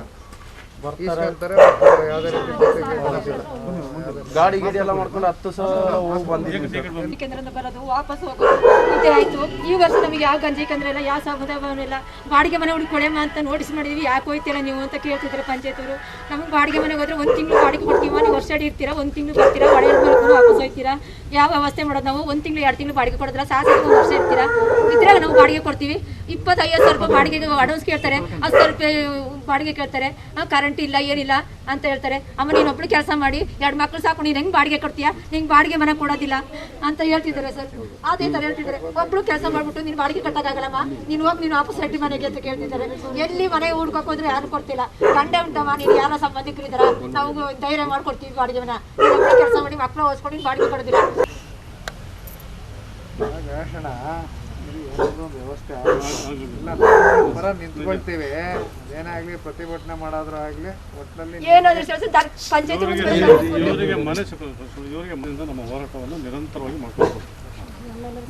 Speaker 1: ಗಾಡಿ ಗಿಡಿ ಎಲ್ಲ ಮಾಡ್ಕೊಂಡು 10 ಸಲ ಹೋಗಿ ಬಂದಿದ್ದೀವಿ.
Speaker 9: ಕೇಂದ್ರದಿಂದ ಬರೋದು ವಾಪಸ್ ಹೋಗೋದು ಇದೇ ಆಯ್ತು. ಈ ವರ್ಷ ನಮಗೆ ಯಾವ ಗಂಜಿ ಕೇಂದ್ರ ಇಲ್ಲ, ಯಾವ ಸಮುದಾಯ ಇಲ್ಲ. ಬಾಡಿಗೆ ಮನೆ ಹುಡುಕಿ ಕೊಳೆಮ ಅಂತ ನೋಟಿಸ್ ಮಾಡಿದ್ವಿ. ಯಾಕೆ ಹೋಯ್ತೀರಾ ನೀವು ಅಂತ ಕೇಳ್ತಿದ್ರು ಪಂಚಾಯತ್ ಅವರು. ನಮಗೆ ಬಾಡಿಗೆ ಮನೆಗೆ ಹೋದ್ರೆ 1 ತಿಂಗಳು ಬಾಡಿಗೆ ಕೊಡ್ತೀವಿ, ನೀವು ವರ್ಷ ಇರ್ತೀರಾ, 1 ತಿಂಗಳು ಬರ್ತೀರಾ, ಒಳ್ಳೆ ಮೇಲೆ ವಾಪಸ್ ಹೋಗ್ತೀರಾ. ಯಾವ ವ್ಯವಸ್ಥೆ ಮಾಡೋದು ನಾವು? 1 ತಿಂಗಳು 2 ತಿಂಗಳು ಬಾಡಿಗೆ ಕೊಡಿದ್ರೆ ಶಾಸಕ 1 ವರ್ಷ ಇರ್ತೀರಾ, ಇದ್ರೆ ನಾವು ಬಾಡಿಗೆ ಕೊಡ್ತೀವಿ. 25,000 ರೂಪಾಯಿ ಬಾಡಿಗೆಗೆ ಅಡ್ವಾನ್ಸ್ ಕೇಳ್ತಾರೆ, 10,000 ರೂಪಾಯಿ ಬಾಡಿಗೆ ಕೇಳ್ತಾರೆ. ಕರೆಂಟ್ ಇಲ್ಲ ಏನಿಲ್ಲ ಅಂತ ಹೇಳ್ತಾರೆ. ಅಮ್ಮ ನೀನೊಬ್ಳು ಕೆಲಸ ಮಾಡಿ 2 ಮಕ್ಳು ಸಾಕು, ನೀನು ಹೆಂಗೆ ಬಾಡಿಗೆ ಕೊಡ್ತೀಯಾ, ನಿಂಗೆ ಬಾಡಿಗೆ ಮನೆ ಕೊಡೋದಿಲ್ಲ ಅಂತ ಹೇಳ್ತಿದ್ದಾರೆ ಸರ್. ಅದೇ ಥರ ಹೇಳ್ತಿದ್ದಾರೆ. ಒಬ್ಳು ಕೆಲಸ ಮಾಡ್ಬಿಟ್ಟು ನೀನು ಬಾಡಿಗೆ ಕಟ್ಟೋದಾಗಲ್ಲಮ್ಮ, ನೀನು ಹೋಗಿ ನೀನು ವಾಪಸ್ ರೆಡ್ಡಿ ಮನೆಗೆ ಅಂತ ಕೇಳ್ತಿದ್ದಾರೆ. ಎಲ್ಲಿ ಮನೆ ಹುಡ್ಕೋಕೆ ಹೋದ್ರೆ ಯಾರು ಕೊಡ್ತಿಲ್ಲ. ಗಂಡ ಉಂಟಮ್ಮ, ನೀನು ಯಾರೋ ಸಂಬಂಧಿಕರು ಇದ್ದಾರ, ನಾವು ಧೈರ್ಯ ಮಾಡ್ಕೊಡ್ತೀವಿ ಬಾಡಿಗೆ ಮನೆ. ನೀನೊಬ್ಳು ಕೆಲಸ ಮಾಡಿ ಮಕ್ಕಳು ಓದಿಸ್ಕೊಂಡು ನೀನು ಬಾಡಿಗೆ ಕೊಡೋದಿಲ್ಲ.
Speaker 10: ವ್ಯವಸ್ಥೆ ಬರ ನಿಂತ್ಕೊಳ್ತೀವಿ. ಏನಾಗ್ಲಿ ಪ್ರತಿಭಟನೆ ಮಾಡೋದ್ರು ಆಗ್ಲಿ ಒಟ್ಟಿನಲ್ಲಿ
Speaker 2: ಇವರಿಗೆ ಮನೆ ಇವರಿಗೆ ಮನೆಯಿಂದ ನಮ್ಮ ಹೋರಾಟವನ್ನು ನಿರಂತರವಾಗಿ ಮಾಡ್ಕೊಳ್ಬೇಕು.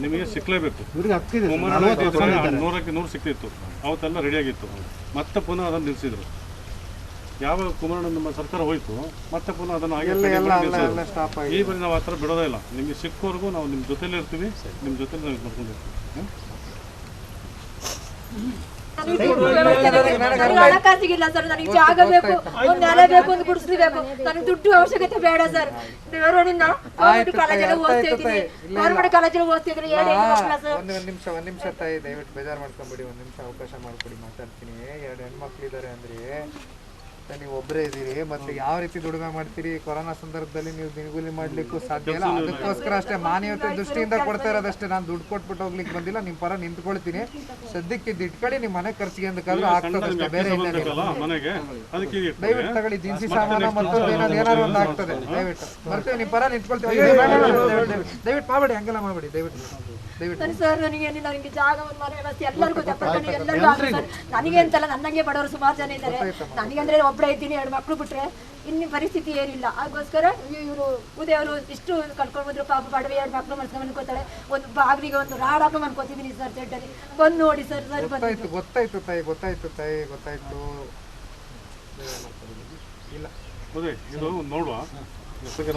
Speaker 2: ನಿಮಗೆ ಸಿಕ್ಕಲೇಬೇಕು. 100ಕ್ಕೆ 100 ಸಿಕ್ತಿತ್ತು, ಅವತ್ತೆಲ್ಲ ರೆಡಿಯಾಗಿತ್ತು. ಮತ್ತೆ ಪುನಃ ಅದನ್ನು ನಿಲ್ಲಿಸಿದ್ರು. ಯಾವಾಗ ಕುಮಾರಣ್ಣ ನಮ್ಮ ಸರ್ಕಾರ ಹೋಯ್ತು ಮತ್ತೆ ಪುನಃ ಅದನ್ನು ಈ ಬಾರಿ ನಾವು ಆ ಥರ ಬಿಡೋದೇ ಇಲ್ಲ. ನಿಮಗೆ ಸಿಕ್ಕೋವರೆಗೂ ನಾವು ನಿಮ್ಮ ಜೊತೆಲೇ ಇರ್ತೀವಿ, ನಿಮ್ಮ ಜೊತೆ ನಾವು ಮಾಡ್ಕೊಂಡಿರ್ತೀವಿ.
Speaker 9: ಹಣಕಾಸಿಗಿಲ್ಲ ಸರ್, ನನಗೆ ಜಾಗ ಬೇಕು, ಒಂದು ನೆಲೆ ಬೇಕು, ಒಂದು ಗುಡಿಸ್ಲಿ ಬೇಕು. ನನಗೆ ದುಡ್ಡು ಅವಶ್ಯಕತೆ ಬೇಡ ಸರ್. ದೇವರನ್ನ ಗೌರ್ಮೆಂಟ್ ಕಾಲೇಜಲ್ಲಿ ಓದ್ತಿದ್ದೀನಿ, ಗೌರ್ಮೆಂಟ್ ಕಾಲೇಜಲ್ಲಿ ಓದ್ತಿದ್ರೆ
Speaker 10: ಒಂದ್ ನಿಮಿಷ ತಾಯಿ, ದಯವಿಟ್ಟು ಬೇಜಾರು ಮಾಡ್ಕೊಂಬಿಡಿ. 1 ನಿಮಿಷ ಅವಕಾಶ ಮಾಡ್ಕೊಡಿ, ಮಾತಾಡ್ತೀನಿ. 2 ಹೆಣ್ಮಕ್ಳಿದ್ದಾರೆ ಅಂದ್ರೆ ನೀವು ಒಬ್ಬರೇ ಇದ್ದೀರಿ, ಮತ್ತೆ ಯಾವ ರೀತಿ ದುಡಿಮೆ ಮಾಡ್ತೀರಿ? ಕೊರೋನಾ ಸಂದರ್ಭದಲ್ಲಿ ನೀವು ದಿನಗೂಲಿ ಮಾಡ್ಲಿಕ್ಕೂ ಸಾಧ್ಯ ಇಲ್ಲ. ಅದಕ್ಕೋಸ್ಕರ ಅಷ್ಟೇ ಮಾನವೀಯತೆ ದೃಷ್ಟಿಯಿಂದ ಕೊಡ್ತಾ ಇರೋದಷ್ಟೇ. ನಾನು ದುಡ್ಡು ಕೊಟ್ಬಿಟ್ಟು ಹೋಗ್ಲಿಕ್ಕೆ ಬಂದಿಲ್ಲ, ನಿಮ್ಮ ಪರ ನಿಂತ್ಕೊಳ್ತೀನಿ. ಸದ್ಯಕ್ಕೆ ಇಟ್ಕೊಳ್ಳಿ, ನಿಮ್ಮ ಮನೆ ಖರ್ಚಿಗೆ ಅಂತಕ್ಕಾದ್ರೂ ಆಗ್ತದಷ್ಟೇ, ಬೇರೆ ದಯವಿಟ್ಟು ತಗೊಳ್ಳಿ. ದಿನಸಿ ಸಾಮಾನು ಮತ್ತೊಂದು ಏನಾದ್ರು ಒಂದು ಆಗ್ತದೆ. ದಯವಿಟ್ಟು ಬರ್ತೀವಿ, ನಿಮ್ಮ ಪರ ನಿಂತ್ಕೊಳ್ತೀವಿ. ದಯವಿಟ್ಟು ಮಾಡಬೇಡಿ, ಹಂಗೆಲ್ಲ ಮಾಡಬೇಡಿ ದಯವಿಟ್ಟು.
Speaker 9: ಸರ್ ನನಗೇನಿಲ್ಲ, ನನಗೆ ಜಾಗ ಒಂದು ಮನೆ ವ್ಯವಸ್ಥೆ ಎಲ್ಲರಿಗೂ ನನಗೆ ಅಂತಲ್ಲ, ನನ್ನಂಗೆ ಬಡವರು ಸುಮಾರು ಜನ ಇದ್ದಾರೆ. ನನಗೆ ಅಂದ್ರೆ ಒಬ್ಬರೇ ಇದ್ದೀನಿ, 2 ಮಕ್ಕಳು ಬಿಟ್ರೆ ಇನ್ನು ಪರಿಸ್ಥಿತಿ ಏನಿಲ್ಲ. ಅದಕ್ಕೋಸ್ಕರ ಇವರು ಉದಯವರು ಇಷ್ಟು ಕಳ್ಕೊಂಡ್ಬಂದ್ರು. ಪಾಪ ಬಡವೆ 2 ಮಕ್ಕಳು ಮನ್ಸ್ಕೊಂಡು ಅನ್ಕೋತಾಳೆ. ಒಂದು ಬಾಗಿಲಿಗೆ ಒಂದು ರಾಡ್ ಹಾಕೊಂಡು ಅನ್ಕೋತಿದ್ದೀನಿ ಸರ್. ಜಡ್ಡಲ್ಲಿ ಬಂದು ನೋಡಿ ಸರ್. ಸರ್
Speaker 10: ಗೊತ್ತಾಯ್ತು ತಾಯಿ.
Speaker 2: ಇಲ್ಲ ಇದು ನೋಡುವ,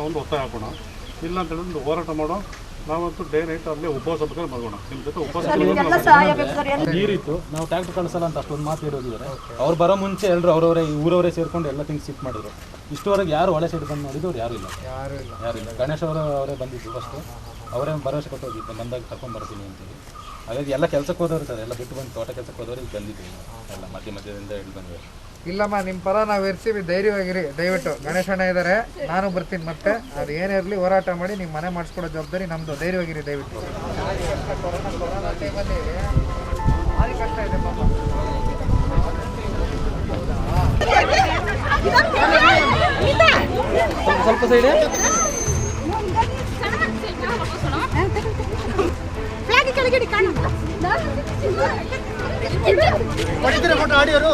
Speaker 2: ಒಂದು ಒತ್ತಾಯ ಹಾಕೋಣ. ಇಲ್ಲ ಅಂತ ಹೇಳಿದ್ರೆ ಒಂದು ಹೋರಾಟ ಮಾಡೋ. ನಾವಂತೂ ಡೇ ನೈಟ್ ಅಲ್ಲೇ ಉಪವಾಸ ಮಾಡೋಣ. ನಿಮ್ಮ ಜೊತೆ ಉಪವಾಸ
Speaker 11: ನೀರಿತ್ತು, ನಾವು ಟ್ಯಾಕ್ಟರ್ ಕಳಿಸಲ್ಲ ಅಂತ ಅಷ್ಟೊಂದು ಮಾತು ಹೇಳಿದ್ದಾರೆ. ಅವ್ರು ಬರೋ ಮುಂಚೆ ಎಲ್ಲರೂ ಊರವರೇ ಸೇರ್ಕೊಂಡು ಎಲ್ಲ ಥಿಂಗ್ಸ್ ಶಿಫ್ಟ್ ಮಾಡಿದ್ರು. ಇಷ್ಟುವರೆಗೆ ಯಾರು ಒಳ್ಳೆ ಸೈಡ್ ಬಂದು ನೋಡಿದ್ರು ಯಾರು ಇಲ್ಲ. ಗಣೇಶ್ ಅವರೇ ಬಂದಿದ್ದು ಫಸ್ಟು, ಅವರೇ ಭರವಸೆ ಕೊಟ್ಟೋಗಿದ್ದು ಬಂದಾಗ ಕರ್ಕೊಂಡು ಬರ್ತೀನಿ ಅಂತೇಳಿ. ಹಾಗಾಗಿ ಎಲ್ಲ ಕೆಲಸಕ್ಕೆ ಹೋದವ್ರು ಇರ್ತಾರೆ, ಎಲ್ಲ ಬಿಟ್ಟು ಬಂದು ತೋಟ ಕೆಲಸಕ್ಕೆ ಹೋದವ್ರು ಇಲ್ಲಿ ಬಂದಿದ್ದೀವಿ. ಎಲ್ಲ ಮಧ್ಯದಿಂದ ಹಿಡಿದು ಬಂದ್ವಿ.
Speaker 10: ಇಲ್ಲಮ್ಮ, ನಿಮ್ಮ ಪರ ನಾವು ಇರ್ತೀವಿ, ಧೈರ್ಯವಾಗಿರಿ. ದಯವಿಟ್ಟು ಗಣೇಶಣ್ಣ ಇದ್ದಾರೆ, ನಾನು ಬರ್ತೀನಿ. ಮತ್ತೆ ಅದು ಏನೇ ಇರಲಿ ಹೋರಾಟ ಮಾಡಿ ನಿಮ್ಮ ಮನೆ ಮಾಡಿಸ್ಕೊಡೋ ಜವಾಬ್ದಾರಿ ನಮ್ಮದು. ಧೈರ್ಯವಾಗಿರಿ ದಯವಿಟ್ಟು. ಕೊರೋನಾ ಟೈಮಲ್ಲಿ ಭಾರಿ ಕಷ್ಟ ಇದೆ ಪಾಪ.
Speaker 1: ಸ್ವಲ್ಪ ಸೈಡ್
Speaker 6: ಫೋಟೋ ಆಡಿಯೋರು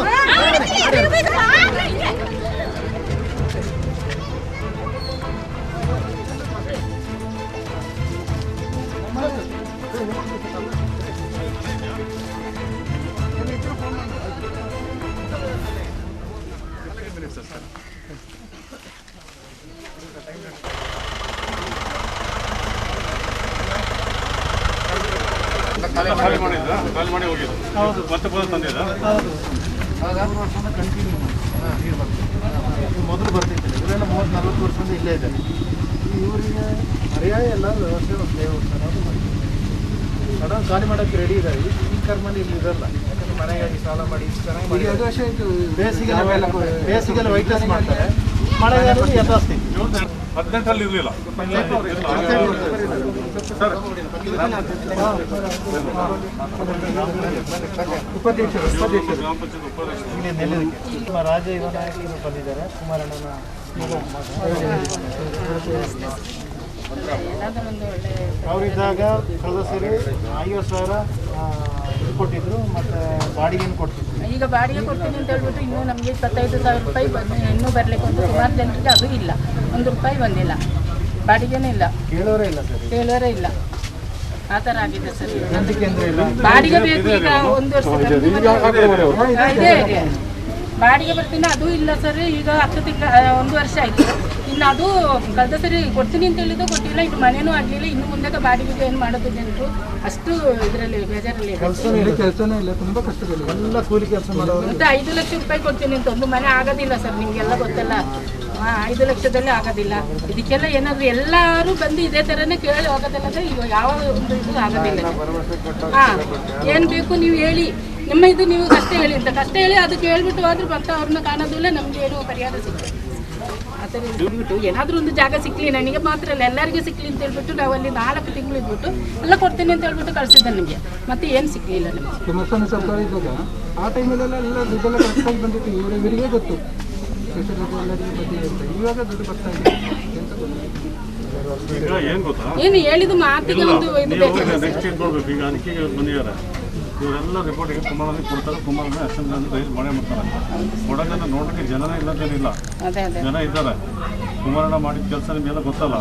Speaker 2: ಖಾಲಿ ಮಾಡಿ ಹೋಗಿದ್ದು. ಮತ್ತೆ ಪದ ತಂದಿದ್ದ
Speaker 6: ಮೊದಲು ಬರ್ತಿದ್ದಿಲ್ಲ. ಇವರೆಲ್ಲ 30-40 ವರ್ಷದಿಂದ ಇಲ್ಲೇ ಇದ್ದಾರೆ. ಇವರಿಗೆ ಪರ್ಯಾಯ ಎಲ್ಲ ವ್ಯವಸ್ಥೆ ಒಂದು ದೇವಸ್ಥಾನ ಸಡನ್ ಖಾಲಿ ಮಾಡೋಕ್ಕೆ ರೆಡಿ ಇದ್ದಾರೆ. ಈ ಕರ್ಮಲ್ಲಿ ಇಲ್ಲಿ ಇರಲ್ಲ, ಯಾಕಂದ್ರೆ ಮನೆಗಾಗಿ ಸಾಲ ಮಾಡಿ ಬೇಸಿಗೆಲ್ಲ ವೈಟ್ನೆಸ್ ಮಾಡ್ತಾರೆ, ಮಳೆಗಾಲದಲ್ಲಿ ಯಥಾಸ್ಥಿತಿ.
Speaker 2: 18ರಲ್ಲಿ ಇರಲಿಲ್ಲ.
Speaker 6: ರಾಜ ಯುವ ನಾಯಕರು ಬಂದಿದ್ದಾರೆ. ಕುಮಾರಣ್ಣನ ಅವರಿದ್ದಾಗ ಸದಸ್ಯರು 50,000
Speaker 8: ಕೊಟ್ಟಿದ್ರು ಮತ್ತು ಬಾಡಿಗೆನೂ ಕೊಡ್ತಿದ್ರು.
Speaker 9: ಈಗ ಬಾಡಿಗೆ ಕೊಡ್ತೀನಿ ಅಂತ ಹೇಳ್ಬಿಟ್ಟು ಇನ್ನೂ ನಮಗೆ 25,000 ರೂಪಾಯಿ ಇನ್ನೂ ಬರಲಿಕ್ಕೆ ಒಂದು ಸುಮಾರು ಜನರಿಗೆ ಅದು ಇಲ್ಲ, 1 ರೂಪಾಯಿ ಬಂದಿಲ್ಲ, ಬಾಡಿಗೆನೇ ಇಲ್ಲ,
Speaker 8: ಕೇಳೋರೇ ಇಲ್ಲ ಸರ್,
Speaker 9: ಕೇಳೋರೇ ಇಲ್ಲ, ಆ ಥರ ಆಗಿದೆ ಸರ್.
Speaker 8: ಇಲ್ಲ
Speaker 9: ಬಾಡಿಗೆ ಬೇಕು ಈಗ 1 ವರ್ಷ ಇದೆ ಬಾಡಿಗೆ ಬರ್ತೀನಿ, ಅದು ಇಲ್ಲ ಸರ್. ಈಗ 10 ತಿಂಗಳ 1 ವರ್ಷ ಆಯಿತು, ಇನ್ನು ಅದು ಕಳೆದ ಸರಿ ಕೊಡ್ತೀನಿ ಅಂತ ಹೇಳಿದ್ದು ಕೊಟ್ಟಿಲ್ಲ, ಇದು ಮನೇನೂ ಆಗಲಿಲ್ಲ, ಇನ್ನು ಮುಂದೆ ಬಾಡಿಗೆಗೆ ಏನು ಮಾಡೋದು ಜನರು ಅಷ್ಟು ಇದರಲ್ಲಿ ಬೇಜಾರಲ್ಲಿ.
Speaker 8: ಕೆಲಸನೇ ಇಲ್ಲ, ತುಂಬ ಕಷ್ಟದಲ್ಲಿ ಎಲ್ಲ ಕೂಲಿ ಕೆಲಸ ಮಾಡೋರು.
Speaker 9: ಮತ್ತು 5 ಲಕ್ಷ ರೂಪಾಯಿ ಕೊಡ್ತೀನಿ ಅಂತ ಒಂದು ಮನೆ ಆಗೋದಿಲ್ಲ ಸರ್, ನಿಮಗೆಲ್ಲ ಗೊತ್ತಲ್ಲ. 5 ಲಕ್ಷದಲ್ಲಿ ಆಗೋದಿಲ್ಲ. ಇದಕ್ಕೆಲ್ಲ ಏನಾದರೂ ಎಲ್ಲರೂ ಬಂದು ಇದೇ ಥರನೇ ಕೇಳಿ ಹೋಗೋದಿಲ್ಲ ಅಂದರೆ ಈಗ ಯಾವ ಒಂದು ಇದು ಆಗೋದಿಲ್ಲ. ಹಾಂ, ಏನು ಬೇಕು ನೀವು ಹೇಳಿ, ನಿಮ್ಮ ಇದು ನೀವು ಕಷ್ಟ ಹೇಳಿ ಅಂತ ಕಷ್ಟ ಹೇಳಿ ಅದಕ್ಕೆ ಹೇಳ್ಬಿಟ್ಟು ಹೋದ್ರೆ ಮತ್ತೆ ಅವ್ರನ್ನ ಕಾಣೋದಿಲ್ಲ, ನಮ್ಗೆ ಏನೋ ಪರಿಹಾರ ಸಿಗ್ತದೆ. ಆ ಥರ ಇದ್ಬಿಟ್ಟು ಏನಾದರೂ ಒಂದು ಜಾಗ ಸಿಕ್ಕಲಿ, ನನಗೆ ಮಾತ್ರ ಅಲ್ಲ ಎಲ್ಲರಿಗೂ ಸಿಕ್ಕಲಿ ಅಂತ ಹೇಳ್ಬಿಟ್ಟು ನಾವು ಅಲ್ಲಿ 4 ತಿಂಗಳು ಇದ್ಬಿಟ್ಟು ಎಲ್ಲ ಕೊಡ್ತೀನಿ ಅಂತ ಹೇಳ್ಬಿಟ್ಟು ಕಳಿಸಿದ್ದೆ ನನಗೆ, ಮತ್ತೆ ಏನು ಸಿಕ್ಕಲಿಲ್ಲ ನಮಗೆ.
Speaker 8: ಕುಮಾರಸ್ವಾಮಿ ಸರ್ಕಾರ ಇದ್ದಾಗ ಆ ಟೈಮಲ್ಲೆಲ್ಲ ಎಲ್ಲ ದುಡ್ಡೆಲ್ಲ ಕರೆಕ್ಟಾಗಿ ಬಂದಿತ್ತು, ಇವರಿಗೆ ಗೊತ್ತು ಇವಾಗ ದುಡ್ಡು ಬರ್ತಾ ಇದೆ.
Speaker 2: ಈಗ ಏನು ಗೊತ್ತಾ,
Speaker 9: ಏನು ಹೇಳಿದ ಮಾತಿಗೆ ಒಂದು ಇದು ಬೇಕು.
Speaker 2: ನೆಕ್ಸ್ಟ್ ಏನು ನೋಡ್ಬೇಕು, ಈಗ ಅನಿಕೆಗೆ ಬಂದಿದ್ದಾರೆ, ಇವರೆಲ್ಲ ರಿಪೋರ್ಟಿಗೆ ಕುಮಾರನೇ ಕೊಡ್ತಾರೆ, ಕುಮಾರನೇ ಅಷ್ಟೊಂದು ರೈಸ್ ಮಾಡೇ ಮಾಡ್ತಾರೆ. ಕೊಡೋದನ್ನ ನೋಡೋಕ್ಕೆ ಜನನೇ ಇಲ್ಲದೇನಿಲ್ಲ, ಜನ ಇದ್ದಾರೆ. ಕುಮಾರಣ್ಣ ಮಾಡಿದ ಕೆಲಸ ನಿಮಗೆಲ್ಲ ಗೊತ್ತಲ್ಲ.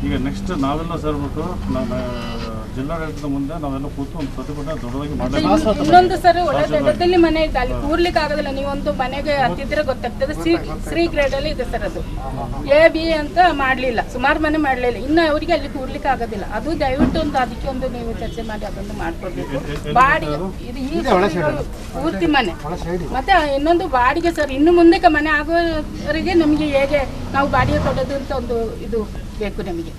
Speaker 2: ಈಗ ನೆಕ್ಸ್ಟ್ ನಾವೆಲ್ಲ ಸೇರ್ಬಿಟ್ಟು ನಾವು ಜಿಲ್ಲಾಡಳಿತದ ಮುಂದೆ ನಾವೆಲ್ಲ ಕೂತು ಒಂದು ಪ್ರತಿಭಟನೆ ದೊಡ್ಡದಾಗಿ ಮಾಡಬೇಕು.
Speaker 9: ಇನ್ನೊಂದು ಸರ್ ಒಳ್ಳೆ ದೊಡ್ಡದಲ್ಲಿ ಮನೆ ಇದೆ, ಅಲ್ಲಿ ಕೂರ್ಲಿಕ್ಕೆ ಆಗೋದಿಲ್ಲ. ನೀವೊಂದು ಮನೆಗೆ ಹತ್ತಿದ್ರೆ ಗೊತ್ತಾಗ್ತದೆ, ಶ್ರೀ ಗ್ರೇಡ್ ಅಲ್ಲಿ ಇದೆ ಸರ್, ಅದು AB ಅಂತ ಮಾಡಲಿಲ್ಲ, ಸುಮಾರು ಮನೆ ಮಾಡಲಿಲ್ಲ, ಇನ್ನು ಅವರಿಗೆ ಅಲ್ಲಿ ಕೂರ್ಲಿಕ್ಕೆ ಆಗೋದಿಲ್ಲ. ಅದು ದಯವಿಟ್ಟು ಒಂದು ಅದಕ್ಕೆ ಒಂದು ನೀವು ಚರ್ಚೆ ಮಾಡಿ ಅದೊಂದು ಮಾಡ್ಕೊಡ್ಬೇಕು. ಬಾಡಿಗೆ ಇದು ಈ ಪೂರ್ತಿ ಮನೆ, ಮತ್ತೆ ಇನ್ನೊಂದು ಬಾಡಿಗೆ ಸರ್, ಇನ್ನು ಮುಂದೆ ಮನೆ ಆಗೋವರೆಗೆ ನಮಗೆ ಹೇಗೆ ನಾವು ಬಾಡಿಗೆ ಕೊಡೋದು ಅಂತ ಒಂದು ಇದು ಬೇಕು ನಮಗೆ.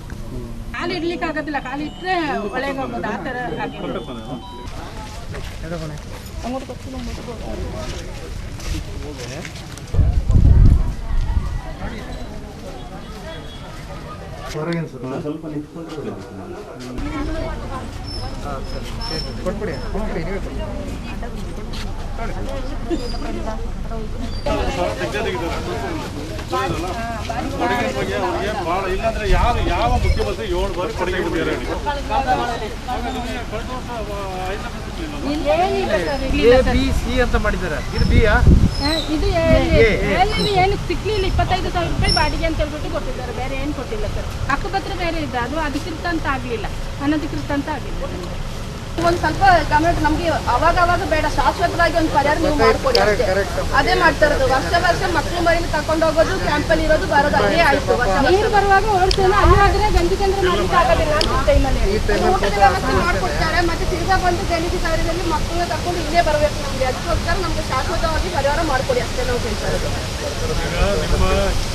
Speaker 9: ಕಾಲು ಇಡ್ಲಿಕ್ಕೆ ಆಗೋದಿಲ್ಲ, ಕಾಲು ಇಟ್ಟರೆ ಒಳಗೆ ಹೋಗೋದು, ಆ ಥರ ಆಗಿದೆ.
Speaker 2: ಸ್ವಲ್ಪ ನಿಂತ್ಕೊಂಡ್ರೆ
Speaker 10: ಕೊಟ್ಬಿಡಿ, ನೀವೇ ಕೊಡಿ.
Speaker 2: ಭಾಳ ಇಲ್ಲಾಂದ್ರೆ ಯಾವ ಮುಖ್ಯಮಂತ್ರಿ 7 ಬಾರಿ ಕೊಡುಗೆ ಬಂದಿದ್ದಾರೆ ಹೇಳಿ.
Speaker 8: ABC ಅಂತ ಮಾಡಿದ್ದಾರೆ, ಇದು ಬಿಯಾ?
Speaker 9: ಇದು ಏನು ಸಿಕ್ಲಿಲ್ಲ. 25,000 ರೂಪಾಯಿ ಬಾಡಿಗೆ ಅಂತ ಹೇಳ್ಬಿಟ್ಟು ಕೊಟ್ಟಿದ್ದಾರೆ, ಬೇರೆ ಏನು ಕೊಟ್ಟಿಲ್ಲ ಸರ್. ಹಕ್ಕುಪತ್ರ ಬೇರೆ ಇದೆ, ಅದು ಅಧಿಕೃತ ಅಂತ ಆಗಲಿಲ್ಲ, ಅನಧಿಕೃತ ಅಂತ ಆಗಿಲ್ಲ.
Speaker 12: ಒಂದು ಸ್ವಲ್ಪ ಗಮನ ನಮಗೆ ಅವಾಗ ಬೇಡ, ಶಾಶ್ವತವಾಗಿ ಒಂದು ಪರಿಹಾರ ನೀವು ಮಾಡ್ಕೊಡಿ ಅಷ್ಟೇ. ಅದೇ ಮಾಡ್ತಾ ಇರೋದು, ವರ್ಷ ಮಕ್ಕಳು ಮರಿನ ತಗೊಂಡು ಹೋಗೋದು, ಕ್ಯಾಂಪಲ್ಲಿ ಇರೋದು ಬರೋದು, ಅದೇ ಆಯ್ತು.
Speaker 9: ನೀರು ಬರುವಾಗ ಓಡಿಸೋಣ, ಅಲ್ಲಾದ್ರೆ ಗಂಜಿ ಚಂದ್ರ ಮಾಡ್ಲಿಕ್ಕೆ ಆಗೋದಿಲ್ಲ ಅಂತ ಟೈಮಲ್ಲಿ
Speaker 12: ಊಟದ ವ್ಯವಸ್ಥೆ ಮಾಡ್ಕೊಡ್ತಾರೆ. ಮತ್ತೆ ತಿರ್ಗಾ ಬಂದು ಗಲೀಜು ಕಾರ್ಯದಲ್ಲಿ ಮಕ್ಕಳನ್ನ ತಗೊಂಡು ಇಲ್ಲೇ ಬರಬೇಕು ನಮಗೆ. ಅದಕ್ಕೋಸ್ಕರ ನಮ್ಗೆ ಶಾಶ್ವತವಾಗಿ ಪರಿಹಾರ ಮಾಡ್ಕೊಡಿ ಅಷ್ಟೇ ನಾವು ಕೇಳ್ತಾ ಇರೋದು.
Speaker 2: ನಿಮ್ಮ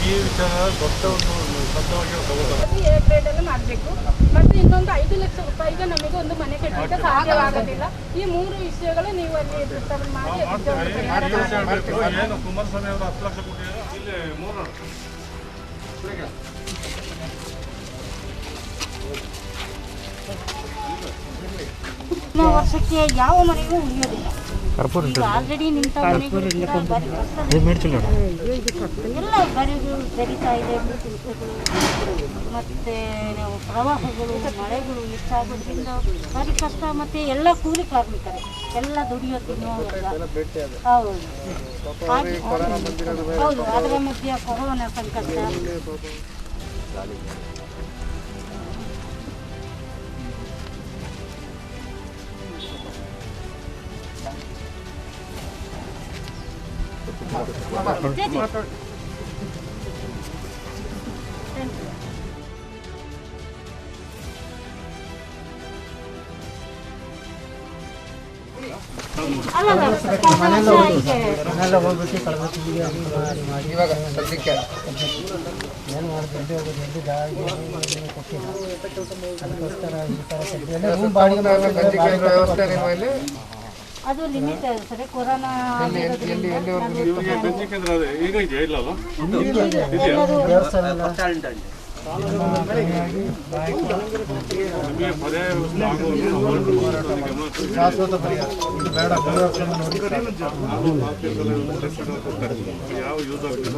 Speaker 2: ಈ ವಿಚಾರ ದೊಡ್ಡ ಒಂದು ಶಬ್ದವಾಗಿ
Speaker 9: A ಗ್ರೇಡ್ ಎಲ್ಲ ಮಾಡಬೇಕು. ಮತ್ತೆ ಇನ್ನೊಂದು 5 ಲಕ್ಷ ರೂಪಾಯಿಗೆ ನಮಗೆ ಒಂದು ಮನೆ ಕಟ್ಟಲಿಕ್ಕೆ ಸಾಧ್ಯವಾಗೋದಿಲ್ಲ. ಈ 3 ವಿಷಯಗಳು ನೀವು ಅಲ್ಲಿ ಮಾಡಿ
Speaker 2: ಏನು ಕುಮಾರಸ್ವಾಮಿ ಅವರು 10 ಲಕ್ಷ ಕೊಟ್ಟಿದ್ದಾರೆ, ಇಲ್ಲಿ 3
Speaker 7: ವರ್ಷಕ್ಕೆ ಯಾವ ಮನೆಗೂ ಉಳಿಯೋದಿಲ್ಲ. ಆಲ್ರೆಡಿ ನಿಂತ ಎಲ್ಲ ಬರಿಗಳು ಬೆರೀತಾ ಇದೆ. ಮತ್ತೆ ಪ್ರವಾಹಗಳು ಮಳೆಗಳು ಹೆಚ್ಚಾಗೋದ್ರಿಂದ ಭಾರಿ ಕಷ್ಟ. ಮತ್ತೆ ಎಲ್ಲ ಕೂಲಿ ಕಾರ್ಮಿಕರೇ, ಎಲ್ಲ ದುಡಿಯೋ ತಿನ್ನೋಲ್ಲ. ಹೌದು, ಅದರ ಮಧ್ಯೆ ಕೊರೋನಾ ಸಂಕಷ್ಟ.
Speaker 8: ಮನೆಯಲ್ಲ ಹೋಗ್ಬಿಟ್ಟು ಕಳ್ಬೇಕು.
Speaker 10: ಇವಾಗ ಸದ್ಯಕ್ಕೆ
Speaker 8: ಏನು ಮಾಡಿದ್ರೆ ಹೋಗೋದು ಗಾಡಿ ಕೊಟ್ಟಿಲ್ಲ, ಅದಕ್ಕೋಸ್ಕರ ಈ ಥರ ರೂಮ್ ಬಾಡಿಗೆ
Speaker 10: ವ್ಯವಸ್ಥೆ ನಿಮ್ಮಲ್ಲಿ
Speaker 7: ಅದು ಲಿಮಿಟ್ ಸರಿ. ಕೊರೋನಾ
Speaker 2: ಗಂಜಿ ಕೇಂದ್ರ ಈಗ ಇದೆಯಾ? ಇಲ್ಲ ಅಲ್ಲ,
Speaker 8: ಶಾಶ್ವತ ಪರಿಹಾರ ಇದು ಬೇಡ.
Speaker 2: ಯಾವ ಯೂಸ್ ಆಗ್ತಿಲ್ಲ